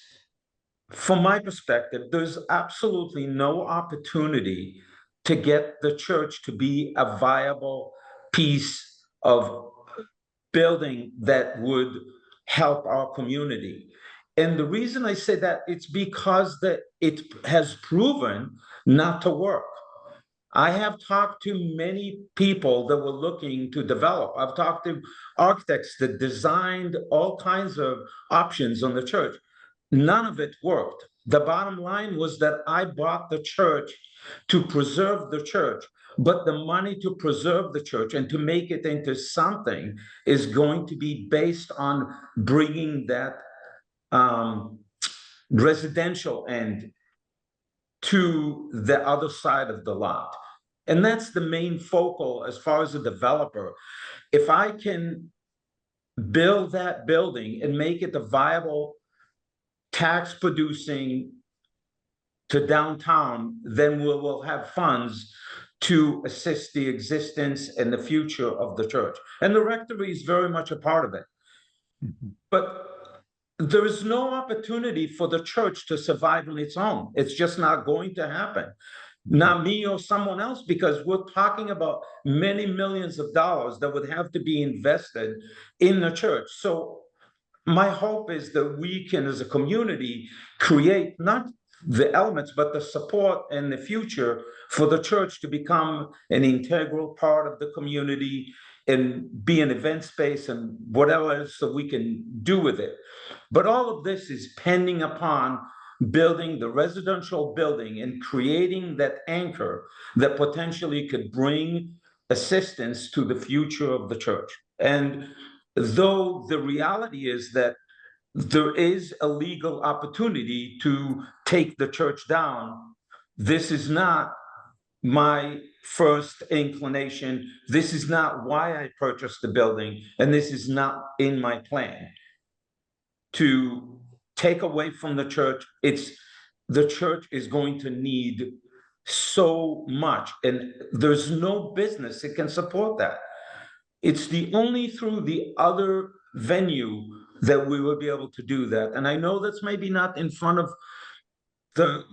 from my perspective, there's absolutely no opportunity to get the church to be a viable piece of building that would help our community. And the reason I say that, it's because that it has proven not to work. I have talked to many people that were looking to develop. I've talked to architects that designed all kinds of options on the church. None of it worked. The bottom line was that I bought the church to preserve the church, but the money to preserve the church and to make it into something is going to be based on bringing that residential end to the other side of the lot. And that's the main focal as far as a developer. If I can build that building and make it a viable tax producing to downtown, then we will have funds to assist the existence and the future of the church. And the rectory is very much a part of it. But there is no opportunity for the church to survive on its own. It's just not going to happen. Not me or someone else, because we're talking about many millions of dollars that would have to be invested in the church. So my hope is that we can, as a community, create not the elements, but the support and the future for the church to become an integral part of the community and be an event space and whatever else that we can do with it. But all of this is pending upon building the residential building and creating that anchor that potentially could bring assistance to the future of the church. And though the reality is that there is a legal opportunity to take the church down, this is not my first inclination. This is not why I purchased the building, and this is not in my plan to take away from the church. The church is going to need so much, and there's no business that can support that. It's the only through the other venue that we will be able to do that. And I know that's maybe not in front of the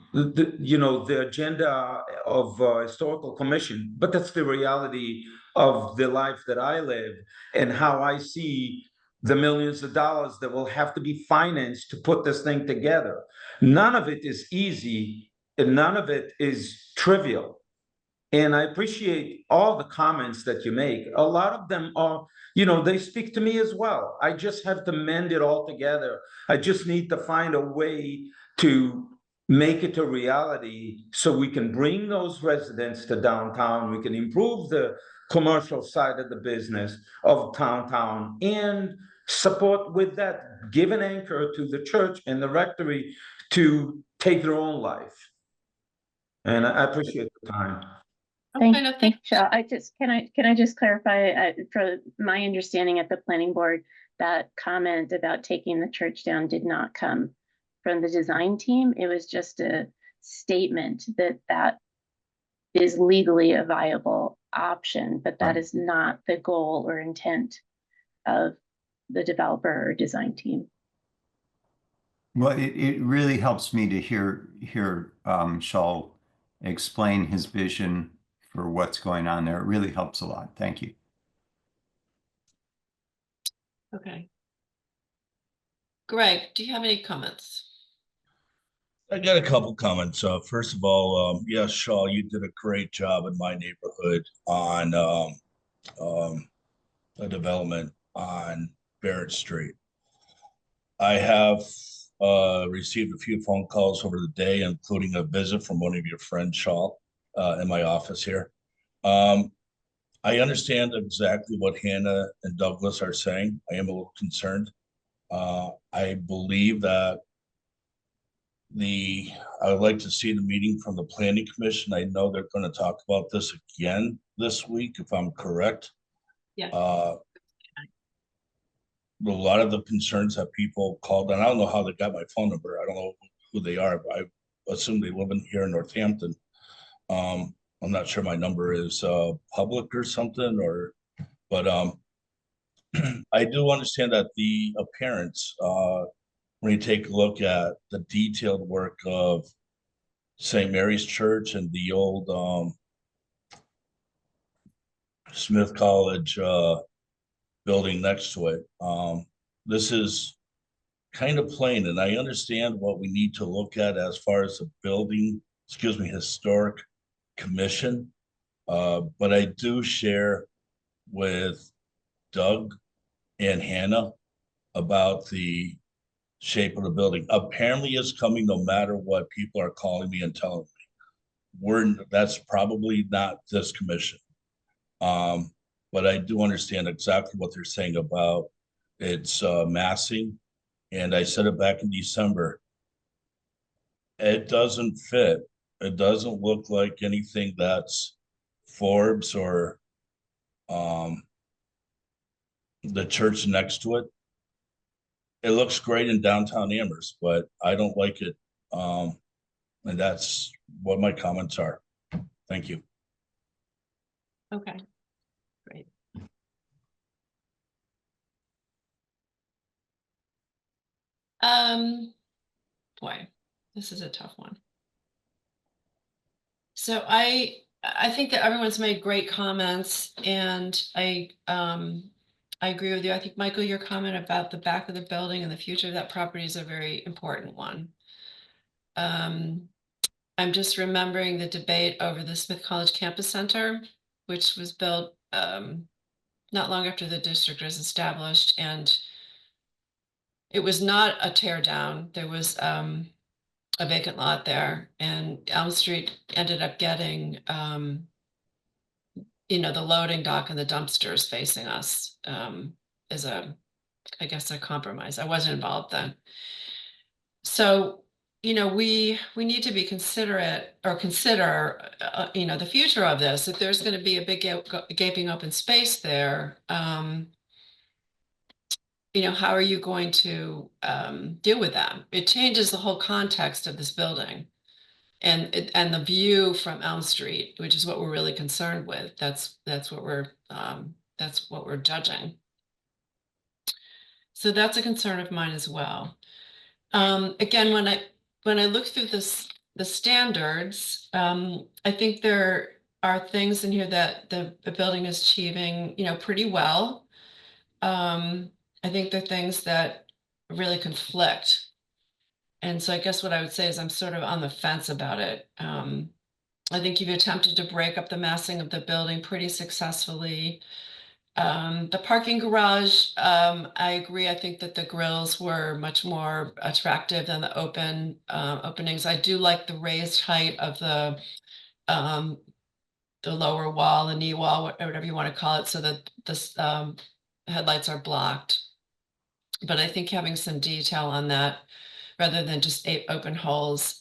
agenda of historical commission, but that's the reality of the life that I live and how I see the millions of dollars that will have to be financed to put this thing together. None of it is easy and none of it is trivial. And I appreciate all the comments that you make. A lot of them are, they speak to me as well. I just have to mend it all together. I just need to find a way to make it a reality so we can bring those residents to downtown. We can improve the commercial side of the business of downtown and support with that, give an anchor to the church and the rectory to take their own life. And I appreciate the time. Thank, Okay, no, thank you, Michelle. Can I just clarify, for my understanding at the planning board, that comment about taking the church down did not come from the design team. It was just a statement that that is legally a viable option, but that Right. is not the goal or intent of the developer or design team. Well, it really helps me to hear Shaul explain his vision for what's going on there. It really helps a lot. Thank you. Okay. Greg, do you have any comments? I got a couple comments. First of all, yes, Shaw, you did a great job in my neighborhood on a development on Barrett Street. I have received a few phone calls over the day, including a visit from one of your friends, Shaw, in my office here. I understand exactly what Hannah and Douglas are saying. I am a little concerned. I believe that I would like to see the meeting from the planning commission. I know they're going to talk about this again this week, if I'm correct. Yeah. A lot of the concerns that people called, and I don't know how they got my phone number. I don't know who they are, but I assume they live here in Northampton. I'm not sure my number is public or something, but I do understand that the appearance, when you take a look at the detailed work of St. Mary's Church and the old Smith College building next to it, this is kind of plain, and I understand what we need to look at as far as the building, historic commission. But I do share with Doug and Hannah about the shape of the building. Apparently it's coming no matter what people are calling me and telling me. That's probably not this commission. But I do understand exactly what they're saying about its massing. And I said it back in December. It doesn't fit. It doesn't look like anything that's Forbes or the church next to it. It looks great in downtown Amherst, but I don't like it. And that's what my comments are. Thank you. Okay, great. Boy, this is a tough one. So I think that everyone's made great comments, and I agree with you. I think, Michael, your comment about the back of the building and the future of that property is a very important one. I'm just remembering the debate over the Smith College Campus Center, which was built not long after the district was established, and it was not a tear down. There was a vacant lot there, and Elm Street ended up getting the loading dock and the dumpsters facing us as I guess a compromise. I wasn't involved then. So, we need to be considerate or consider, the future of this. If there's going to be a big gaping open space there, how are you going to deal with that? It changes the whole context of this building and the view from Elm Street, which is what we're really concerned with. That's what we're judging. So that's a concern of mine as well. Again, when I look through the standards, I think there are things in here that the building is achieving, pretty well. I think there are things that really conflict. And so I guess what I would say is I'm sort of on the fence about it. I think you've attempted to break up the massing of the building pretty successfully. The parking garage, I agree. I think that the grills were much more attractive than the openings. I do like the raised height of the lower wall, the knee wall, whatever you want to call it, so that the headlights are blocked. But I think having some detail on that, rather than just 8 open holes,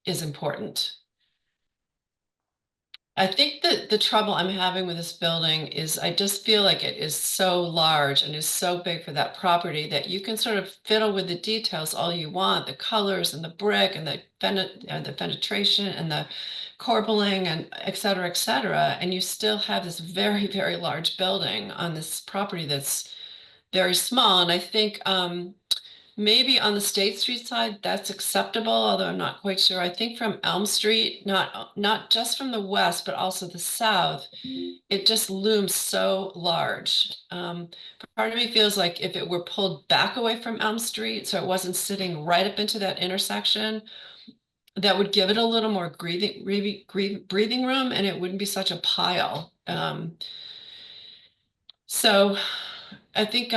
is important. I think that the trouble I'm having with this building is I just feel like it is so large and is so big for that property that you can sort of fiddle with the details all you want, the colors and the brick and the penetration and the corbelling and et cetera, and you still have this very, very large building on this property that's very small. And I think maybe on the State Street side, that's acceptable, although I'm not quite sure. I think from Elm Street, not just from the west, but also the south, it just looms so large. Part of me feels like if it were pulled back away from Elm Street, so it wasn't sitting right up into that intersection, that would give it a little more breathing room, and it wouldn't be such a pile. So I think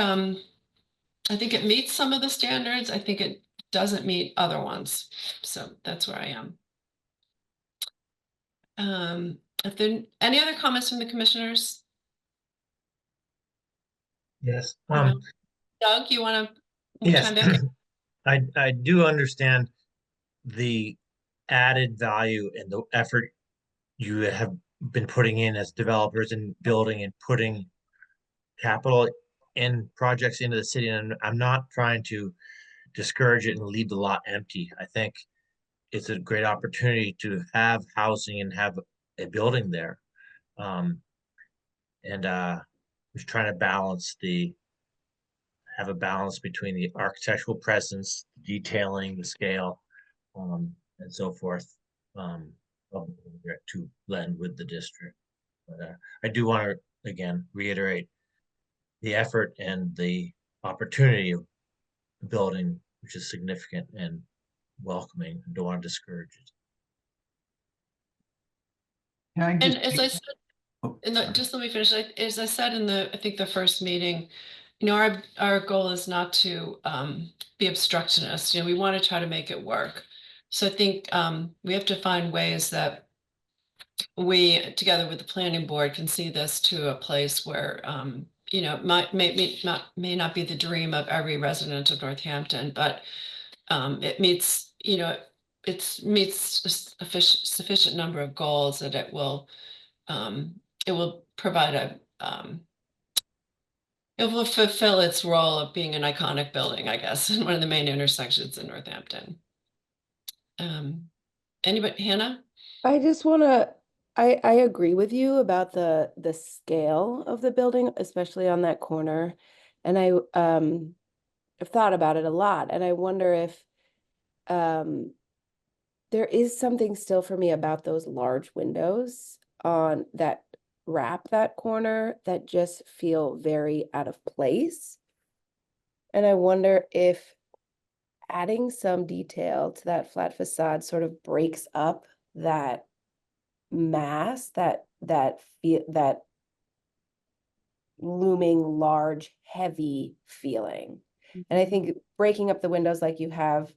it meets some of the standards. I think it doesn't meet other ones. So that's where I am. If there any other comments from the commissioners? Yes. Doug, you want to Yes, chime back in? I do understand the added value and the effort you have been putting in as developers and building and putting capital and projects into the city. And I'm not trying to discourage it and leave the lot empty. I think it's a great opportunity to have housing and have a building there. And just trying to have a balance between the architectural presence, detailing, the scale, and so forth, to blend with the district. But I do want to again reiterate the effort and the opportunity of the building, which is significant and welcoming. I don't want to discourage it. Can I And just as I said, sorry. just let me finish. As I said in I think the first meeting, our goal is not to be obstructionist. We want to try to make it work. So I think we have to find ways that we, together with the planning board, can see this to a place where may not be the dream of every resident of Northampton, but it meets it meets a sufficient number of goals that it will provide it will fulfill its role of being an iconic building, I guess, in one of the main intersections in Northampton. Anybody, Hannah? I just want to, I agree with you about the scale of the building, especially on that corner. And I've thought about it a lot, and I wonder if there is something still for me about those large windows on that wrap that corner that just feel very out of place. And I wonder if adding some detail to that flat facade sort of breaks up that mass, that looming large, heavy feeling. And I think breaking up the windows like you have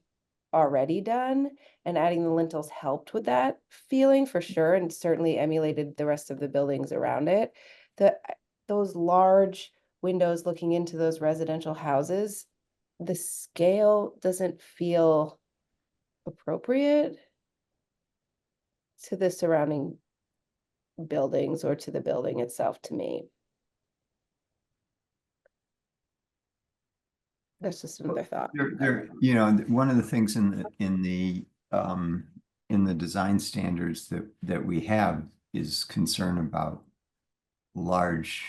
already done and adding the lintels helped with that feeling for sure, and certainly emulated the rest of the buildings around it. Those large windows looking into those residential houses, the scale doesn't feel appropriate to the surrounding buildings or to the building itself to me. That's just another thought. One of the things in the design standards that we have is concern about large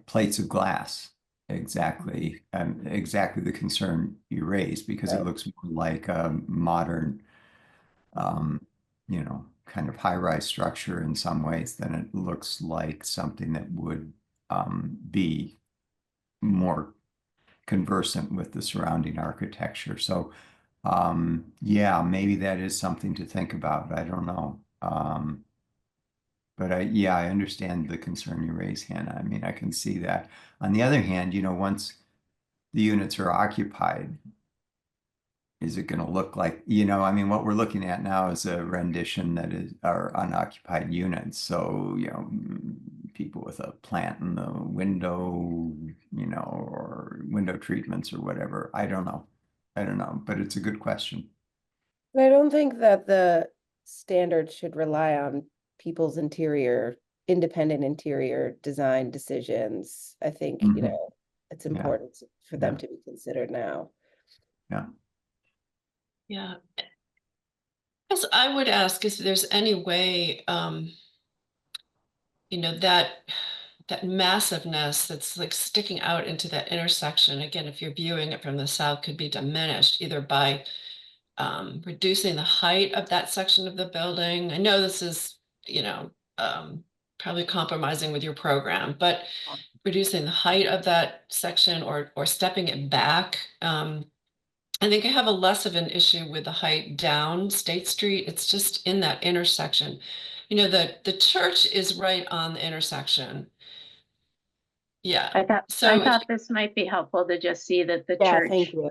plates of glass. Exactly the concern you raised, because it looks more like a modern kind of high-rise structure in some ways than it looks like something that would be more conversant with the surrounding architecture. So yeah, maybe that is something to think about. I don't know. But I understand the concern you raise, Hannah. I mean, I can see that. On the other hand, once the units are occupied, is it going to look like, I mean, what we're looking at now is a rendition that are unoccupied units. So, people with a plant in the window, or window treatments or whatever. I don't know, but it's a good question. But I don't think that standards should rely on people's independent interior design decisions. I think, you Mhm. know, it's Yeah. important for them Yeah. to be considered now. Yeah. Yeah. Yes, I would ask if there's any way, you know, that massiveness that's like sticking out into that intersection, again, if you're viewing it from the south, could be diminished either by reducing the height of that section of the building. I know this is, you know, probably compromising with your program, but reducing the height of that section or stepping it back. I think I have a less of an issue with the height down State Street. It's just in that intersection. You know, the church is right on the intersection. Yeah. I So if, thought this might be helpful to just see that the Yeah, church thank you.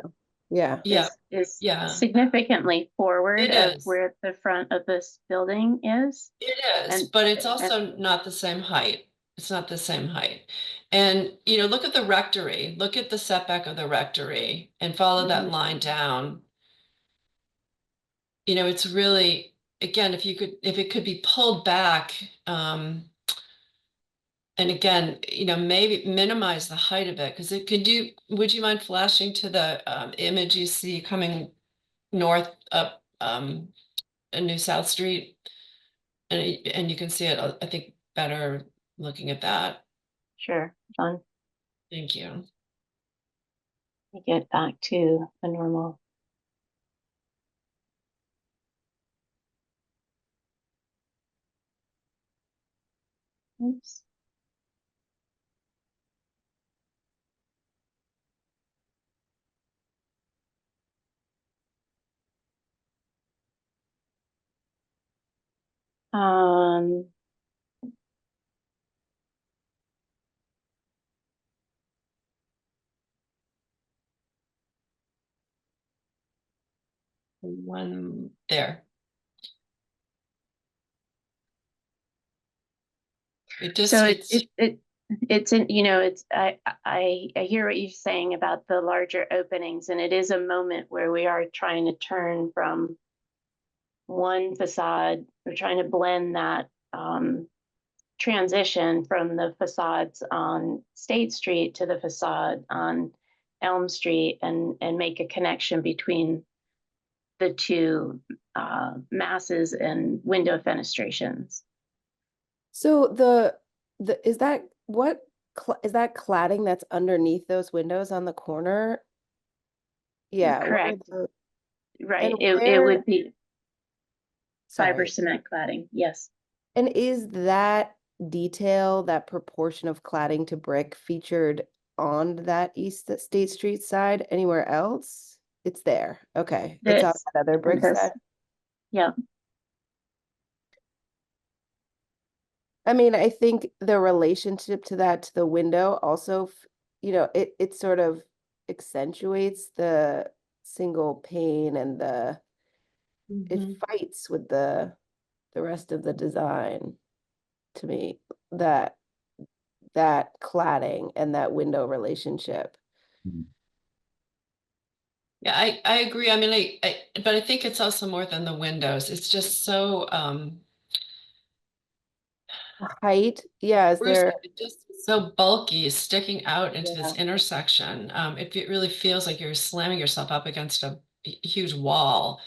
Yeah. yeah, is yeah, significantly forward it of is. where the front of this building is. It is, And- but it's and- also not the same height. It's not the same height. And, you know, look at the rectory, look at the setback of the rectory and follow that Mhm. line down. You know, it's really, again, if it could be pulled back, and again, you know, maybe minimize the height of it, because would you mind flashing to the image you see coming north up a New South Street? And you can see it, I think, better looking at that. Sure, John, Thank you. get back to a normal. Oops. Um, One there. It just, so it's, it's in, you know, it's, I hear what you're saying about the larger openings, and it is a moment where we are trying to turn from one facade. We're trying to blend that transition from the facades on State Street to the facade on Elm Street, and make a connection between the two masses and window fenestrations. So is that is that cladding that's underneath those windows on the corner? Yeah. what are Correct. the- Right. And It where- would be fiber Sorry. cement cladding. Yes. And is that detail, that proportion of cladding to brick featured on that State Street side anywhere else? It's there. Okay. It's on This that other brick this. side. Yeah. I mean, I think the relationship to that, to the window also, you know, it sort of accentuates the single pane and it mhm. fights with the rest of the design to me, that cladding and that window relationship. Yeah, I agree. I mean, but I think it's also more than the windows. It's just so, Height, yeah, is Bruce, there, it's just so bulky, sticking out into Yeah. this intersection. It really feels like you're slamming yourself up against a huge wall.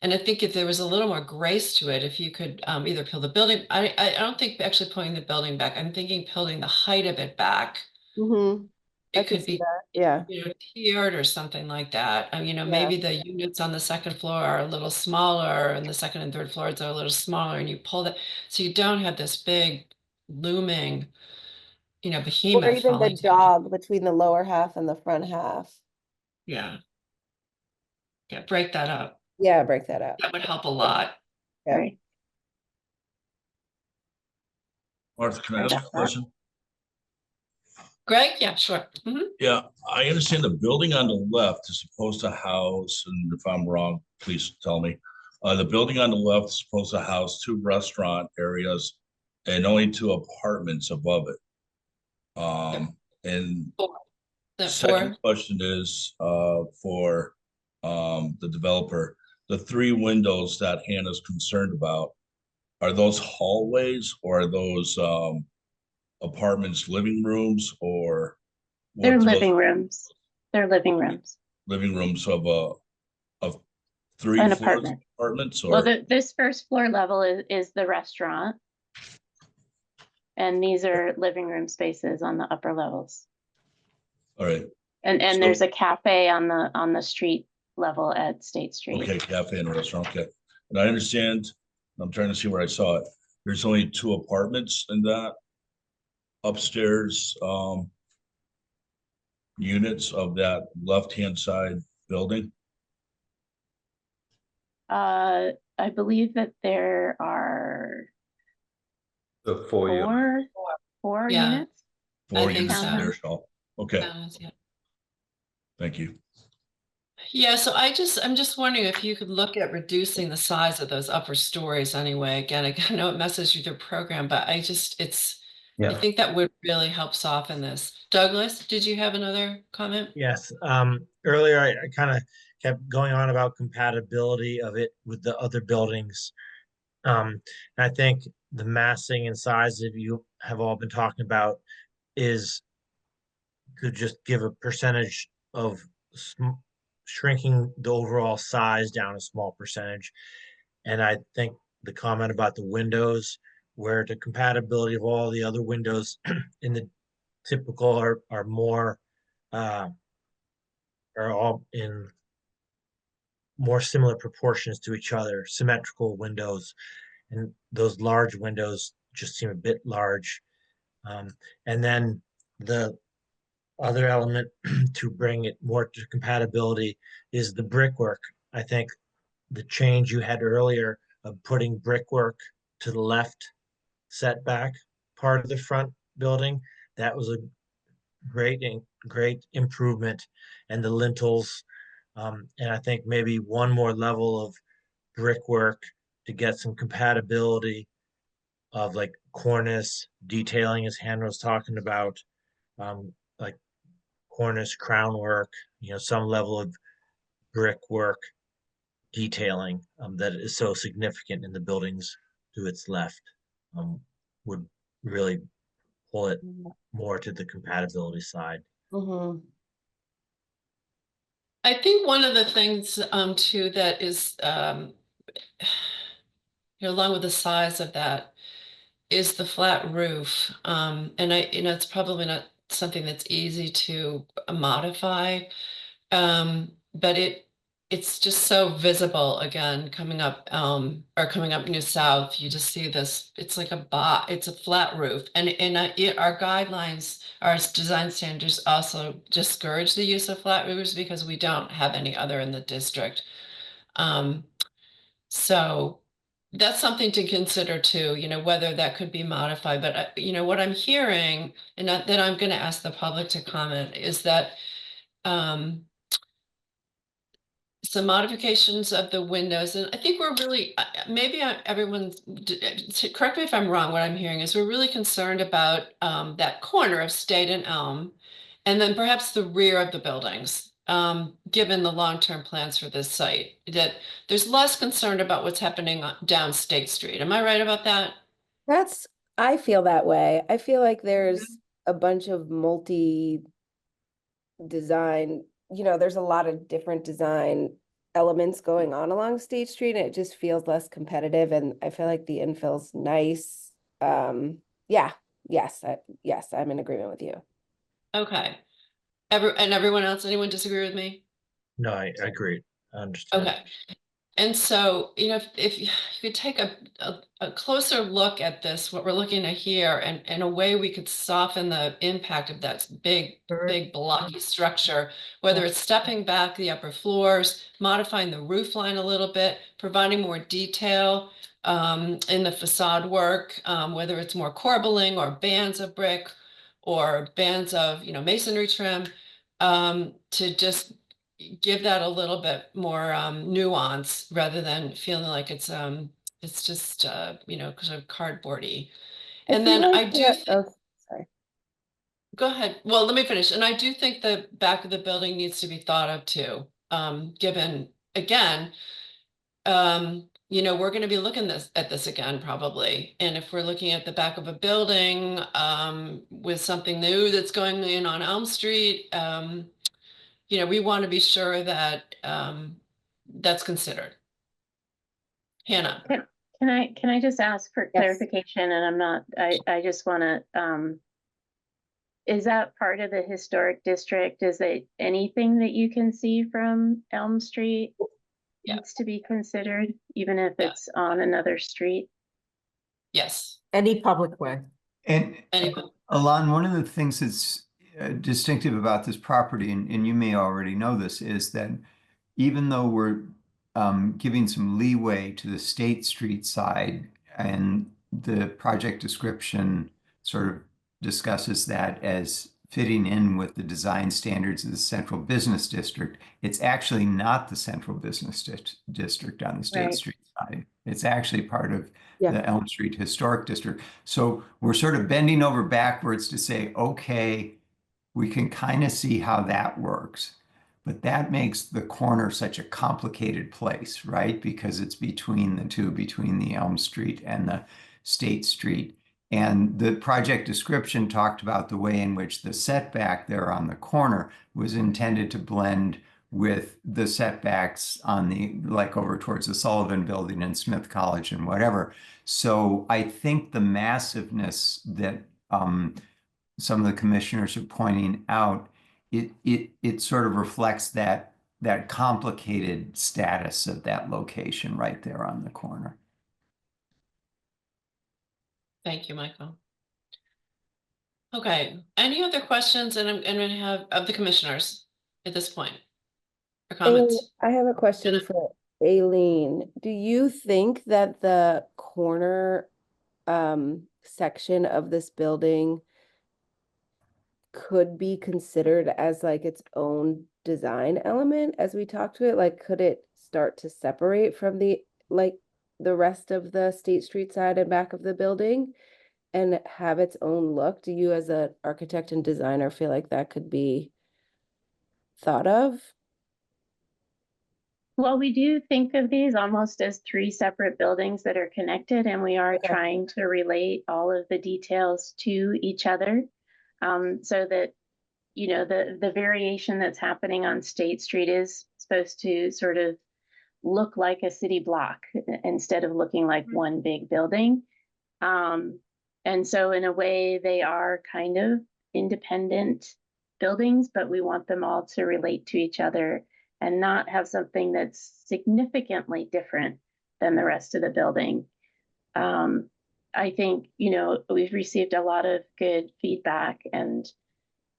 And I think if there was a little more grace to it, if you could either peel the building, I don't think actually pulling the building back. I'm thinking pulling the height of it back. I It could could see be, that, yeah, you know, tiered or something like that. You know, Yeah. maybe the units on the second floor are a little smaller and the second and third floors are a little smaller, and you pull that, so you don't have this big looming, you know, or behemoth even the falling down. jog between the lower half and the front half. Yeah. Yeah, break that up. Yeah, break that up. That would help a lot. Yeah. Right. Martha, can I ask a question? Greg? Yeah, sure. Mhm. Yeah, I understand the building on the left is supposed to house, and if I'm wrong, please tell me. The building on the left is supposed to house 2 restaurant areas and only 2 apartments above it. And The second four. question is for the developer. the three windows that Hannah's concerned about, are those hallways or are those apartments, living rooms, or They're what's living rooms. They're living rooms. living rooms of three An floors of apartment. apartments Well, or this first floor level is the restaurant. And these are living room spaces on the upper levels. all right. And So- there's a cafe on the street level at State Street. Okay, cafe and restaurant, okay. And I understand, I'm trying to see where I saw it. There's only two apartments in that upstairs units of that left-hand side building. I believe that there are The foyer. four Yeah. units. Four I think units so. there, so, okay, Yeah. thank you. Yeah, so I'm just wondering if you could look at reducing the size of those upper stories anyway. Again, I know it messes with your program, but I Yeah. think that would really help soften this. Douglas, did you have another comment? Yes, earlier I kind of kept going on about compatibility of it with the other buildings. And I think the massing and size that you have all been talking about is could just give a percentage of shrinking the overall size down a small percentage. And I think the comment about the windows, where the compatibility of all the other windows in the typical are more are all in more similar proportions to each other, symmetrical windows, and those large windows just seem a bit large. And then the other element to bring it more to compatibility is the brickwork. I think the change you had earlier of putting brickwork to the left setback part of the front building, that was a great improvement. And the lintels, and I think maybe one more level of brickwork to get some compatibility of like cornice detailing, as Hannah was talking about, like cornice, crown work, some level of brickwork detailing that is so significant in the buildings to its left, would really pull it more to the compatibility side. Mhm. I think one of the things too that is along with the size of that is the flat roof. And it's probably not something that's easy to modify. But it's just so visible again, coming up or coming up New South, you just see this, it's like it's a flat roof. And our guidelines, our design standards also discourage the use of flat roofs because we don't have any other in the district. So that's something to consider too, whether that could be modified. But, what I'm hearing, and then I'm going to ask the public to comment, is that some modifications of the windows, and I think we're really, maybe correct me if I'm wrong, what I'm hearing is we're really concerned about that corner of State and Elm, and then perhaps the rear of the buildings, given the long-term plans for this site, that there's less concern about what's happening down State Street. Am I right about that? I feel that way. I feel like there's a bunch of multi-design, there's a lot of different design elements going on along State Street, and it just feels less competitive, and I feel like the infill's nice. Yes, I'm in agreement with you. Okay. Everyone else, anyone disagree with me? No, I agree. I understand. Okay. And so, if you could take a closer look at this, what we're looking at here, and in a way we could soften the impact of that big blocky structure, whether it's stepping back the upper floors, modifying the roof line a little bit, providing more detail in the facade work, whether it's more corbelling or bands of brick or bands of, masonry trim, to just give that a little bit more nuance rather than feeling like it's just kind of cardboardy. And then I do Sorry. go ahead. Well, let me finish. And I do think the back of the building needs to be thought of too, given again you know, we're going to be looking at this again probably. And if we're looking at the back of a building with something new that's going in on Elm Street, you know, we want to be sure that that's considered. Hannah. Can I just ask for Yes. clarification? And I'm not, I just want to, is that part of the historic district? Is it anything that you can see from Elm Street Yeah. needs to be considered, even if Yeah. it's on another street? Yes. Any public way. And Anybody? Alon, one of the things that's distinctive about this property, and you may already know this, is that even though we're giving some leeway to the State Street side, and the project description sort of discusses that as fitting in with the design standards of the central business district, it's actually not the central business district on the State Right. Street side. It's actually part of Yeah. the Elm Street Historic District. So we're sort of bending over backwards to say, okay, we can kind of see how that works. But that makes the corner such a complicated place, right? Because it's between the two, between the Elm Street and the State Street. And the project description talked about the way in which the setback there on the corner was intended to blend with the setbacks on the, like over towards the Sullivan Building and Smith College and whatever. So I think the massiveness that some of the commissioners are pointing out, it sort of reflects that complicated status of that location right there on the corner. Thank you, Michael. Okay, any other questions? And I'm going to have of the commissioners at this point or comments? I have a question Jenna? for Aileen. Do you think that the corner section of this building could be considered as like its own design element as we talk to it? Like, could it start to separate from the rest of the State Street side and back of the building and have its own look? Do you, as an architect and designer, feel like that could be thought of? Well, we do think of these almost as three separate buildings that are connected, and we are Okay. trying to relate all of the details to each other, so that, you know, the variation that's happening on State Street is supposed to sort of look like a city block instead of looking like one big building. And so in a way, they are kind of independent buildings, but we want them all to relate to each other and not have something that's significantly different than the rest of the building. I think, you know, we've received a lot of good feedback and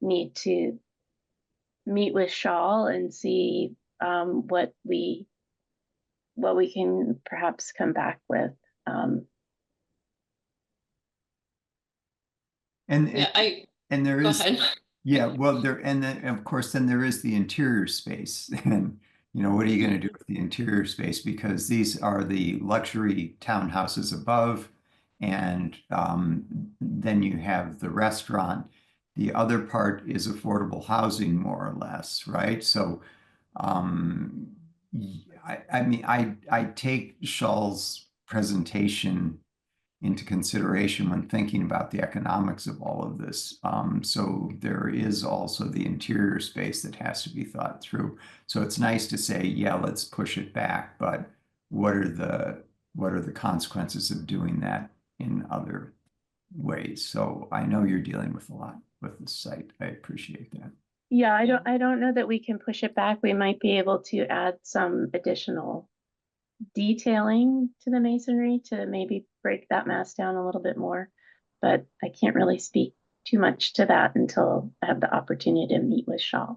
need to meet with Shawl and see what we can perhaps come back with. And Yeah, and there go is, ahead. yeah, well, there, and then of course, then there is the interior space. And, you know, what are you going to do with the interior space? Because these are the luxury townhouses above, and then you have the restaurant. The other part is affordable housing, more or less, right? So, I mean, I take Shaw's presentation into consideration when thinking about the economics of all of this. So there is also the interior space that has to be thought through. So it's nice to say, yeah, let's push it back, but what are the consequences of doing that in other ways? So I know you're dealing with a lot with the site. I appreciate that. Yeah, I don't know that we can push it back. We might be able to add some additional detailing to the masonry to maybe break that mass down a little bit more, but I can't really speak too much to that until I have the opportunity to meet with Shaw.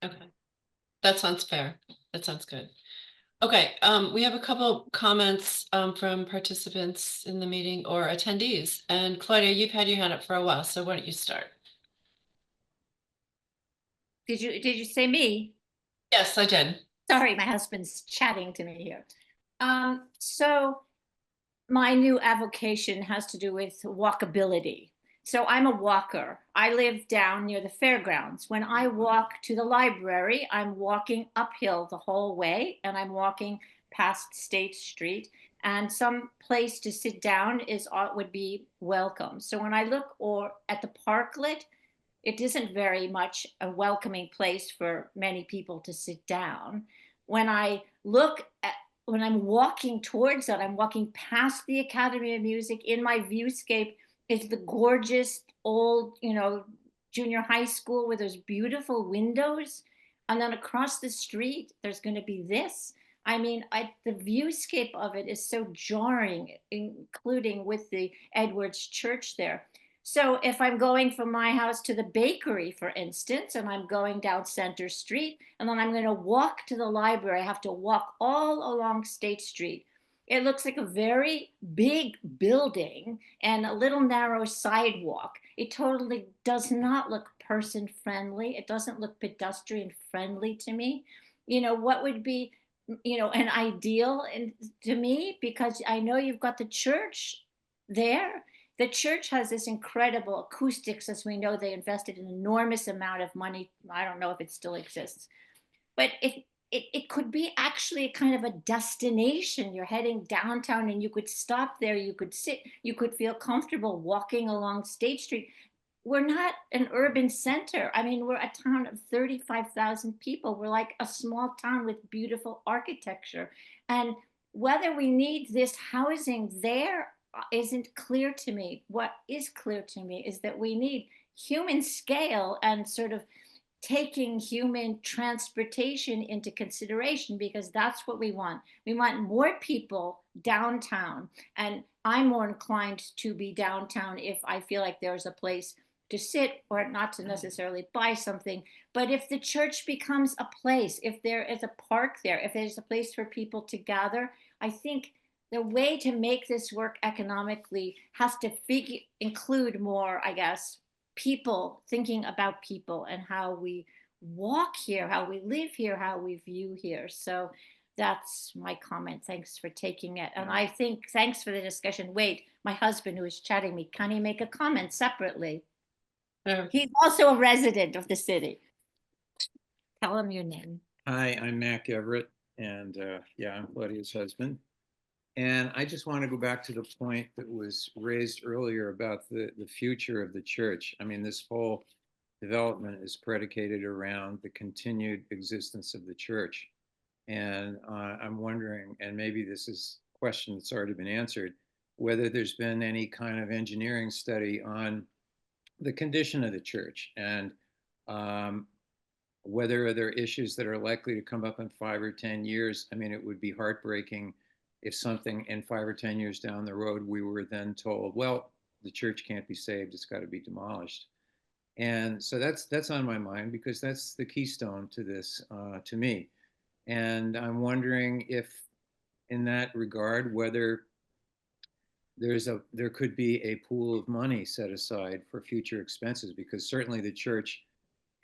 Okay, that sounds fair. That sounds good. Okay, we have a couple comments from participants in the meeting or attendees. And Claudia, you've had your hand up for a while, so why don't you start? Did you say me? Yes, I did. Sorry, my husband's chatting to me here. So my new avocation has to do with walkability. So I'm a walker. I live down near the fairgrounds. When I walk to the library, I'm walking uphill the whole way, and I'm walking past State Street, and some place to sit down would be welcome. So when I look at the parklet, it isn't very much a welcoming place for many people to sit down. When I'm walking towards it, I'm walking past the Academy of Music. In my viewscape is the gorgeous old, junior high school with those beautiful windows. And then across the street, there's going to be this. I mean, the viewscape of it is so jarring, including with the Edwards Church there. So if I'm going from my house to the bakery, for instance, and I'm going down Center Street, and then I'm going to walk to the library, I have to walk all along State Street. It looks like a very big building and a little narrow sidewalk. It totally does not look person friendly. It doesn't look pedestrian friendly to me. What would be, an ideal to me, because I know you've got the church there. The church has this incredible acoustics. As we know, they invested an enormous amount of money. I don't know if it still exists, but it could be actually a kind of a destination. You're heading downtown and you could stop there, you could sit, you could feel comfortable walking along State Street. We're not an urban center. I mean, we're a town of 35,000 people. We're like a small town with beautiful architecture. And whether we need this housing there isn't clear to me. What is clear to me is that we need human scale and sort of taking human transportation into consideration, because that's what we want. We want more people downtown. And I'm more inclined to be downtown if I feel like there's a place to sit, or not to necessarily buy something. But if the church becomes a place, if there is a park there, if there's a place for people to gather, I think the way to make this work economically has to include more, I guess, people, thinking about people and how we walk here, how we live here, how we view here. So that's my comment. Thanks for taking it. And I think, thanks for the discussion. Wait, my husband who is chatting me, can he make a comment separately? He's also a resident of the city. Tell him your name. Hi, I'm Mac Everett, and yeah, I'm Claudia's husband. And I just want to go back to the point that was raised earlier about the future of the church. I mean, this whole development is predicated around the continued existence of the church. And I'm wondering, and maybe this is a question that's already been answered, whether there's been any kind of engineering study on the condition of the church, and whether there are issues that are likely to come up in 5 or 10 years. I mean, it would be heartbreaking if something in 5 or 10 years down the road, we were then told, well, the church can't be saved, it's got to be demolished. And so that's on my mind, because that's the keystone to this, to me. And I'm wondering if, in that regard, whether there could be a pool of money set aside for future expenses, because certainly the church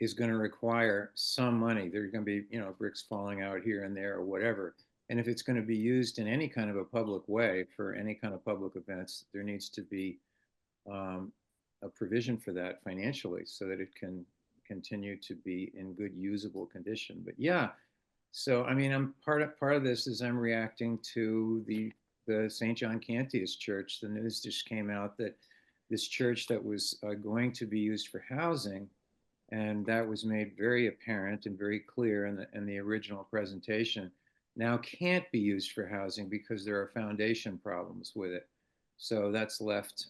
is going to require some money. There are going to be, bricks falling out here and there or whatever. And if it's going to be used in any kind of a public way for any kind of public events, there needs to be a provision for that financially, so that it can continue to be in good usable condition. But yeah, so I mean, I'm part of this is I'm reacting to the St. John Cantius Church. The news just came out that this church that was going to be used for housing, and that was made very apparent and very clear in the original presentation, now can't be used for housing because there are foundation problems with it. So that's left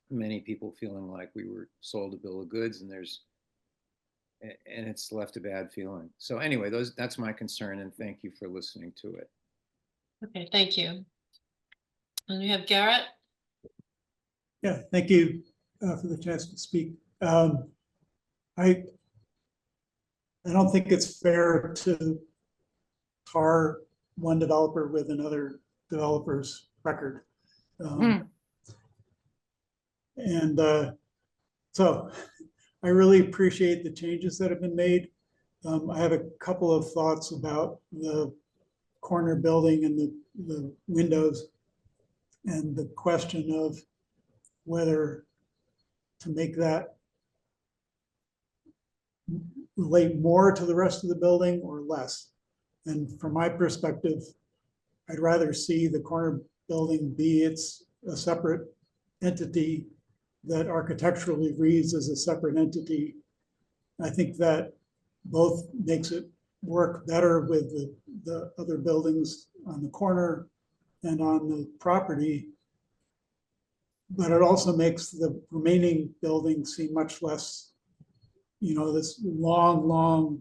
many people feeling like we were sold a bill of goods, and it's left a bad feeling. So anyway, that's my concern, and thank you for listening to it. Okay, thank you. And we have Garrett. Yeah, thank you for the chance to speak. I don't think it's fair to tar one developer with another developer's record. And so I really appreciate the changes that have been made. I have a couple of thoughts about the corner building and the windows, and the question of whether to make that relate more to the rest of the building or less. And from my perspective, I'd rather see the corner building be a separate entity that architecturally reads as a separate entity. I think that both makes it work better with the other buildings on the corner and on the property. But it also makes the remaining building seem much less, this long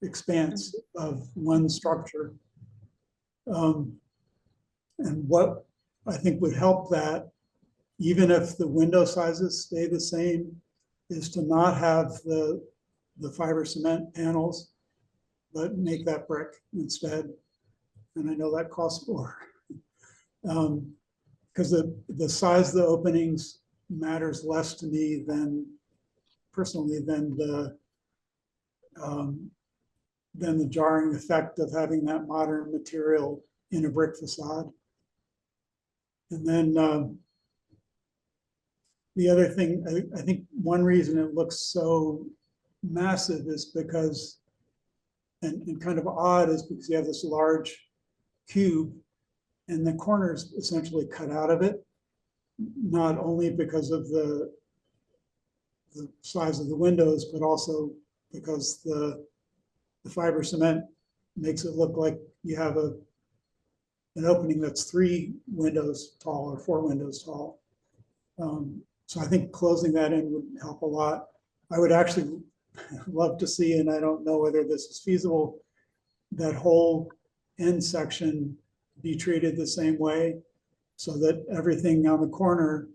expanse of one structure. And what I think would help that, even if the window sizes stay the same, is to not have the fiber cement panels, but make that brick instead. And I know that costs more. Because the size of the openings matters less to me personally than the jarring effect of having that modern material in a brick facade. And then the other thing, I think one reason it looks so massive is because, and kind of odd, is because you have this large cube and the corners essentially cut out of it, not only because of the size of the windows, but also because the fiber cement makes it look like you have an opening that's 3 windows tall or 4 windows tall. So I think closing that in would help a lot. I would actually love to see, and I don't know whether this is feasible, that whole end section be treated the same way, so that everything on the corner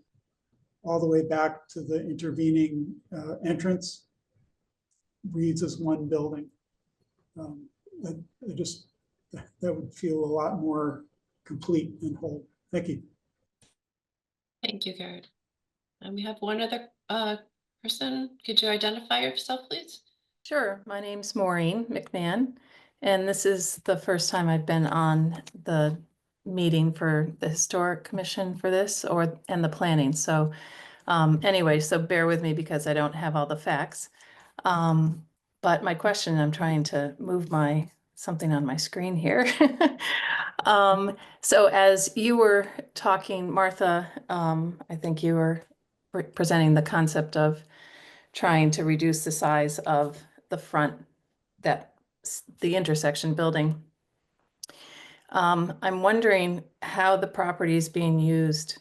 all the way back to the intervening entrance reads as one building. That would feel a lot more complete and whole. Thank you. Thank you, Garrett. And we have one other person. Could you identify yourself, please? Sure. My name's Maureen McMahon, and this is the first time I've been on the meeting for the Historic Commission for this and the planning. So anyway, so bear with me because I don't have all the facts. But my question, I'm trying to move something on my screen here. So as you were talking, Martha, I think you were presenting the concept of trying to reduce the size of the front, the intersection building. I'm wondering how the property is being used,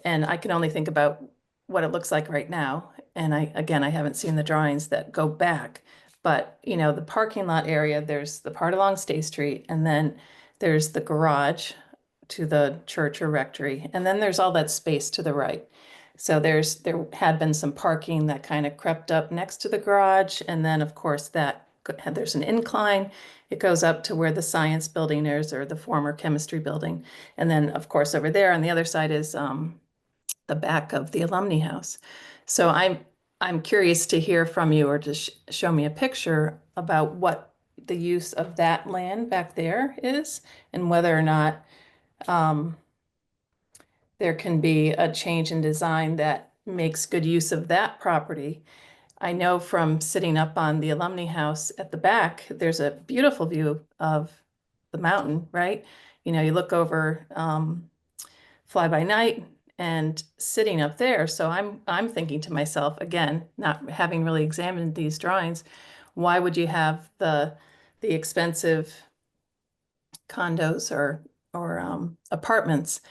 and I can only think about what it looks like right now. And I haven't seen the drawings that go back, but the parking lot area, there's the part along State Street, and then there's the garage to the church or rectory, and then there's all that space to the right. So there had been some parking that kind of crept up next to the garage, and then of course there's an incline. It goes up to where the science building is, or the former chemistry building, and then of course over there on the other side is the back of the alumni house. So I'm curious to hear from you, or to show me a picture about what the use of that land back there is, and whether or not there can be a change in design that makes good use of that property. I know from sitting up on the alumni house at the back, there's a beautiful view of the mountain, right? You look over Fly By Night and sitting up there. So I'm thinking to myself, again, not having really examined these drawings, why would you have the expensive condos or apartments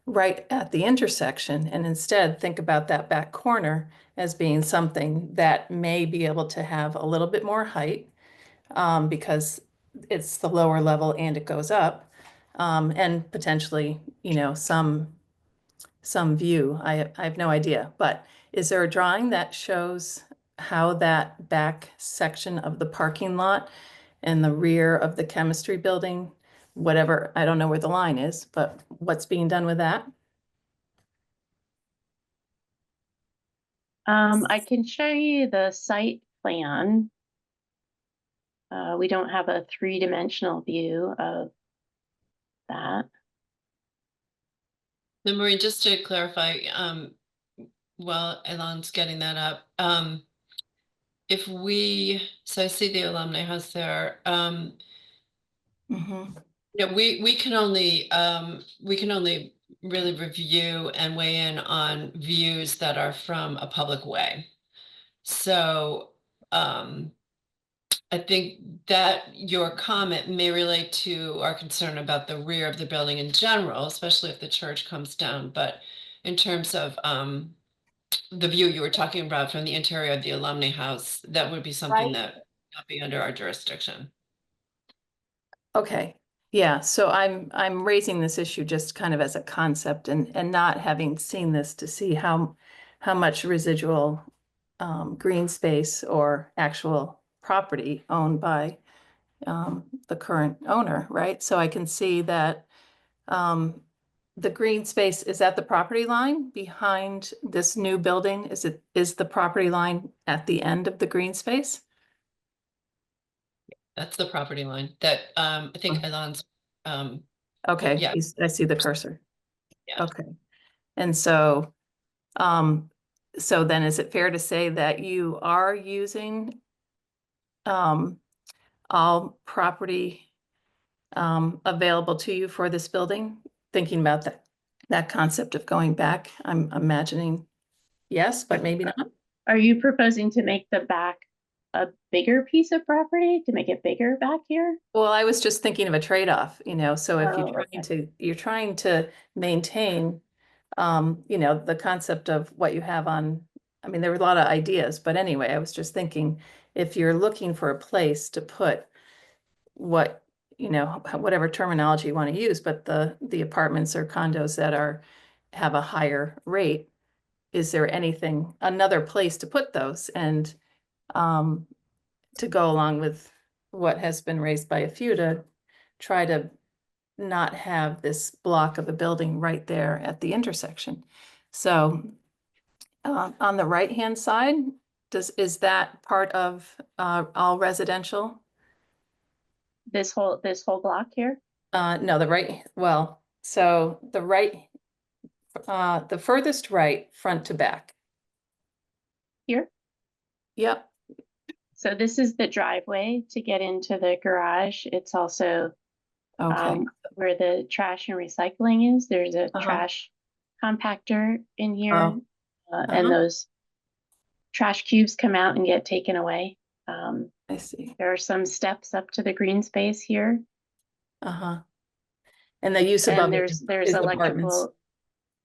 right at the intersection, and instead think about that back corner as being something that may be able to have a little bit more height, because it's the lower level and it goes up, and potentially, some view. I have no idea, but is there a drawing that shows how that back section of the parking lot and the rear of the chemistry building, whatever, I don't know where the line is, but what's being done with that? I can show you the site plan. We don't have a 3-dimensional view of that. Then Maureen, just to clarify, while Elon's getting that up, so I see the alumni house there. Mhm. Yeah, we can only really review and weigh in on views that are from a public way. So, I think that your comment may relate to our concern about the rear of the building in general, especially if the church comes down. But in terms of the view you were talking about from the interior of the alumni house, that would be something Right. that would not be under our jurisdiction. Okay, yeah, so I'm raising this issue just kind of as a concept and not having seen this to see how much residual green space or actual property owned by the current owner, right? So I can see that the green space is at the property line behind this new building. Is the property line at the end of the green space? That's the property line that I think Elon's Okay, yeah. I see the cursor. Yeah. Okay. And so, so then is it fair to say that you are using all property available to you for this building? Thinking about that concept of going back, I'm imagining yes, but maybe not. Are you proposing to make the back a bigger piece of property, to make it bigger back here? Well, I was just thinking of a trade-off, so if Oh, you're trying to maintain, the concept of what you have on, I mean, there were a lot of ideas, but anyway, I was just thinking, if you're looking for a place to put what, whatever terminology you want to use, but the apartments or condos that have a higher rate, is there another place to put those? And to go along with what has been raised by a few, to try to not have this block of a building right there at the intersection. So on the right-hand side, is that part of all residential? this whole block here? No, so the furthest right, front to back. Here? Yep. So this is the driveway to get into the garage. It's also Okay. where the trash and recycling is. There's a trash compactor in here, Oh. and those trash cubes come out and get taken away. I see. There are some steps up to the green space here. Uh-huh. And the use above And it there's is electrical. apartments.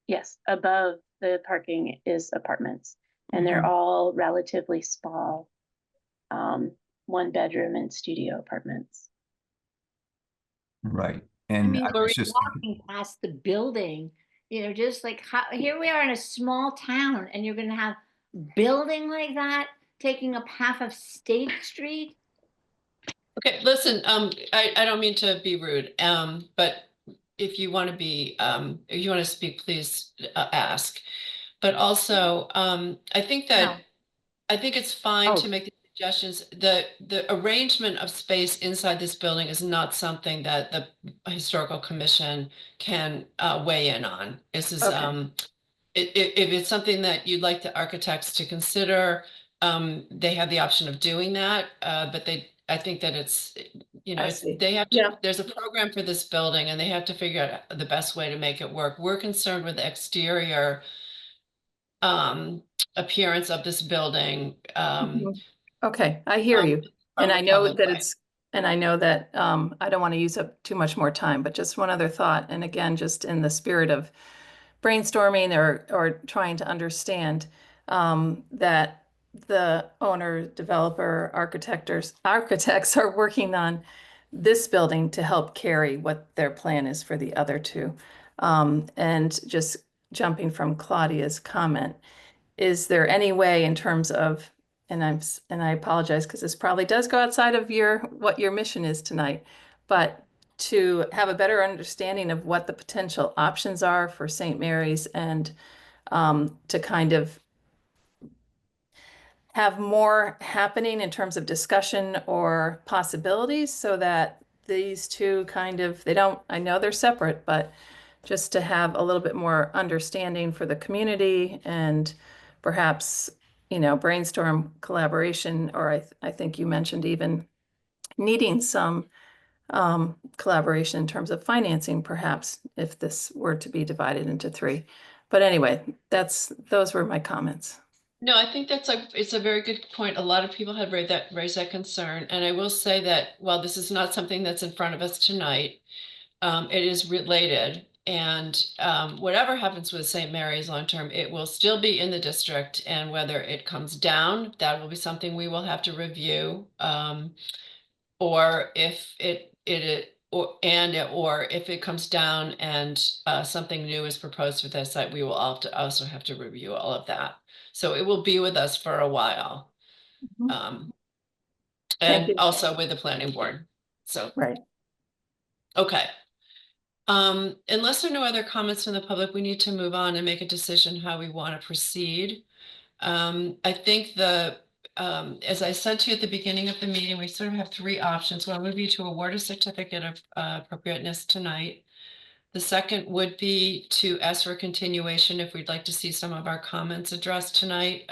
Yes, above the parking is apartments, and they're all relatively small, 1-bedroom and studio apartments. Right. I And mean, I we're was just walking past the building, just like here we are in a small town, and you're gonna have building like that taking up half of State Street. Okay, listen, I don't mean to be rude, but if you want to if you want to speak, please ask. But also, I think No. it's fine to Oh. make the suggestions. The arrangement of space inside this building is not something that the historical commission can weigh in on. This is Okay. if it's something that you'd like the architects to consider, they have the option of doing that. But I think that it's, I see. they have to, Yeah. there's a program for this building and they have to figure out the best way to make it work. We're concerned with the exterior appearance of this building. Okay, I hear you. on And the I know public that way. I know that I don't want to use up too much more time, but just one other thought. And again, just in the spirit of brainstorming or trying to understand that the owner, developer, architects are working on this building to help carry what their plan is for the other two. And just jumping from Claudia's comment, is there any way in terms of, and I apologize because this probably does go outside of what your mission is tonight, but to have a better understanding of what the potential options are for St. Mary's and to kind of have more happening in terms of discussion or possibilities so that these two I know they're separate, but just to have a little bit more understanding for the community and perhaps, brainstorm collaboration, or I think you mentioned even needing some collaboration in terms of financing, perhaps, if this were to be divided into three. But anyway, those were my comments. No, I think it's a very good point. A lot of people have raised that concern. And I will say that while this is not something that's in front of us tonight, it is related. And whatever happens with St. Mary's long-term, it will still be in the district. And whether it comes down, that will be something we will have to review. Or if or if it comes down and something new is proposed for that site, we will also have to review all of that. So it will be with us for a while. Thank And you. also with the planning board. So, Right. okay. Unless there are no other comments from the public, we need to move on and make a decision how we want to proceed. I think as I said to you at the beginning of the meeting, we sort of have three options. One would be to award a certificate of appropriateness tonight. The second would be to ask for continuation if we'd like to see some of our comments addressed tonight.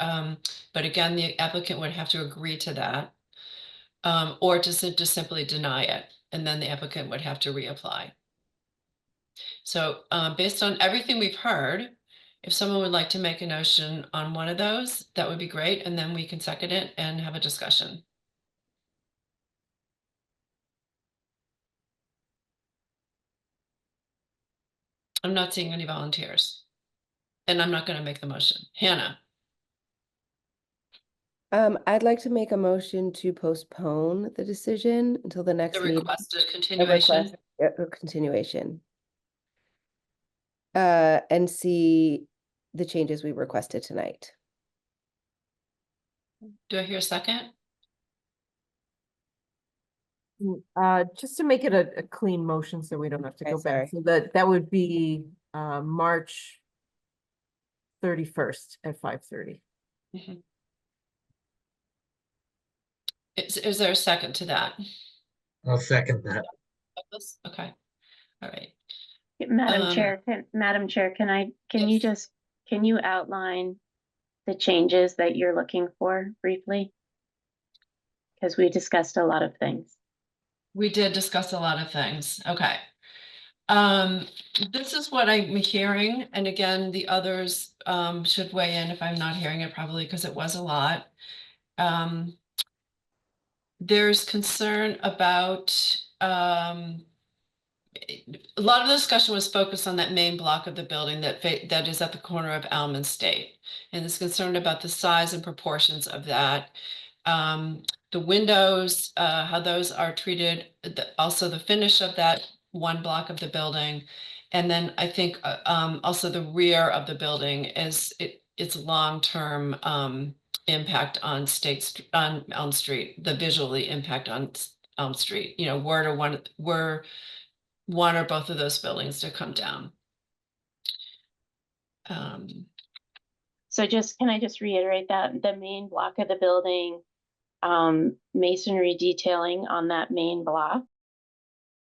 But again, the applicant would have to agree to that. Or to just simply deny it, and then the applicant would have to reapply. So based on everything we've heard, if someone would like to make a motion on one of those, that would be great, and then we can second it and have a discussion. I'm not seeing any volunteers, and I'm not going to make the motion. Hannah. I'd like to make a motion to postpone the decision until the next The meeting. requested A continuation. request, a continuation. And see the changes we requested tonight. Do I hear a second? Just to make it a clean motion so we don't have to Okay, go back. sorry. So that would be March 31st at 5:30. Mhm. Is there a second to that? I'll second that. Okay. All right. Madam Um, Chair, yes. can you outline the changes that you're looking for briefly? Because we discussed a lot of things. We did discuss a lot of things. Okay. This is what I'm hearing, and again, the others should weigh in if I'm not hearing it probably because it was a lot. There's concern about a lot of the discussion was focused on that main block of the building that is at the corner of Elm and State, and is concerned about the size and proportions of that. The windows, how those are treated, also the finish of that one block of the building. And then I think also the rear of the building is its long-term impact on on Elm Street, the visually impact on Elm Street, were one or both of those buildings to come down. So can I just reiterate that the main block of the building, masonry detailing on that main block